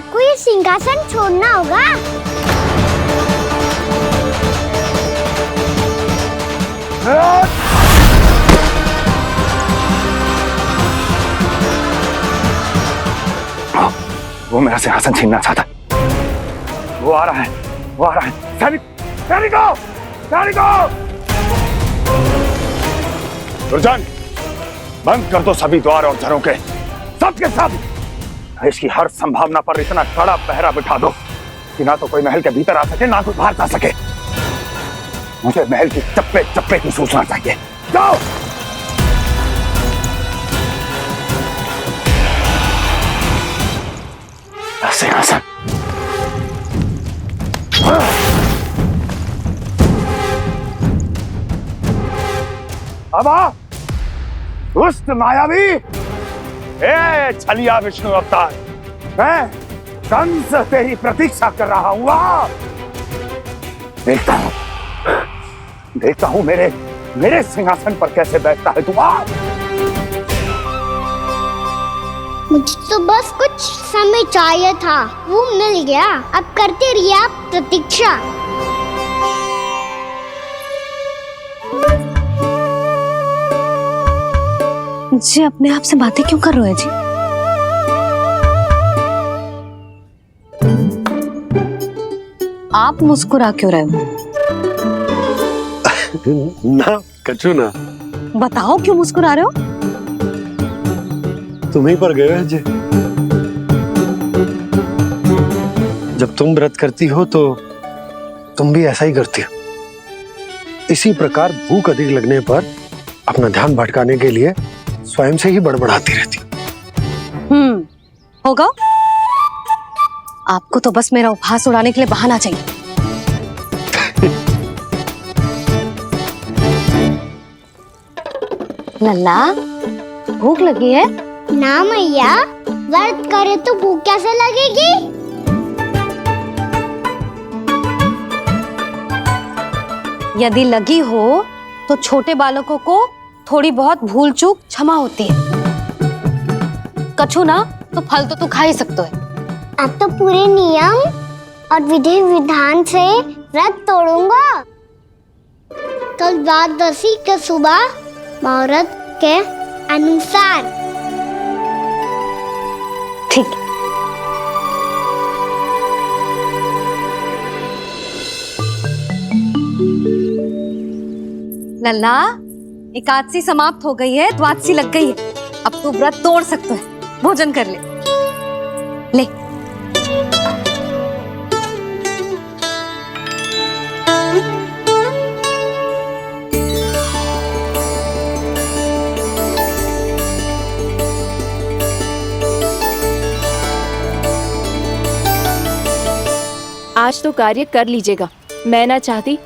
आपको ये सिंहासन छोड़ना होगा। वो मेरा सिंहासन छीनना चाहता है। वो आ रहा है, वो आ रहा है। सैनिकों! दुर्जन, बंद कर दो सभी द्वार और झरोखे, सब के सब। इसकी हर संभावना पर इतना कड़ा पहरा बिठा दो कि ना तो कोई महल के भीतर आ सके, ना कोई बाहर जा सके। मुझे महल की चप्पे चप्पे की सूचना चाहिए। जाओ। सिंहासन। अब आ, दुष्ट मायावी, ए छलिया विष्णु अवतार, मैं कंस तेरी प्रतीक्षा कर रहा हूं। आ, देखता हूं मेरे सिंहासन पर कैसे बैठता है तू। आ, मुझे तो बस कुछ समय चाहिए था, वो मिल गया। अब करते रहिए आप प्रतीक्षा। जी अपने आप से बातें क्यों कर रहे हैं जी? आप मुस्कुरा क्यों रहे हो? ना कछु ना। बताओ क्यों मुस्कुरा रहे हो? तुम्हीं पर गए हैं जी। जब तुम व्रत करती हो तो तुम भी ऐसा ही करती हो। इसी प्रकार भूख अधिक लगने पर अपना ध्यान भटकाने के लिए स्वयं से ही बड़बड़ाती रहती। होगा। आपको तो बस मेरा उपहास उड़ाने के लिए बहाना चाहिए। लल्ला, भूख लगी है? ना मैया, व्रत करे तो भूख कैसे लगेगी? यदि लगी हो तो छोटे बालकों को थोड़ी बहुत भूल चूक क्षमा होती है। कछु ना तो फल तो तू खा ही सकते है। अब तो पूरे नियम और विधि विधान से व्रत तोड़ूंगा। कल द्वादशी के सुबह मुहूर्त के अनुसार। ठीक। लल्ला, एकादशी समाप्त हो गई है, द्वादशी लग गई है। अब तू व्रत तोड़ सकते है। भोजन कर ले। ले। आज तो कार्य कर लीजिएगा। मैं ना चाहती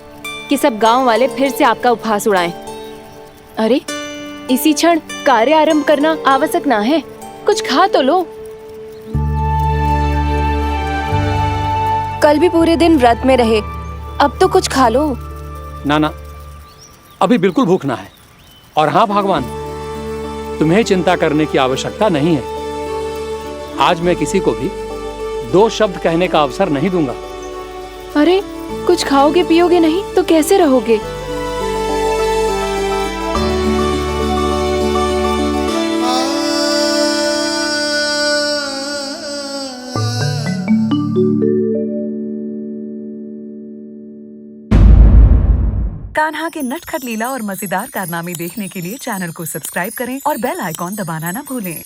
कि सब गांव वाले फिर से आपका उपहास उड़ाएं। अरे, इसी क्षण कार्य आरंभ करना आवश्यक ना है। कुछ खा तो लो। कल भी पूरे दिन व्रत में रहे, अब तो कुछ खा लो। ना, अभी बिल्कुल भूख ना है। और हाँ भगवान, तुम्हें चिंता करने की आवश्यकता नहीं है। आज मैं किसी को भी 2 शब्द कहने का अवसर नहीं दूंगा। अरे, कुछ खाओगे पियोगे नहीं तो कैसे रहोगे? कान्हा के नटखट लीला और मजेदार कारनामे देखने के लिए चैनल को सब्सक्राइब करें और बेल आइकॉन दबाना ना भूलें।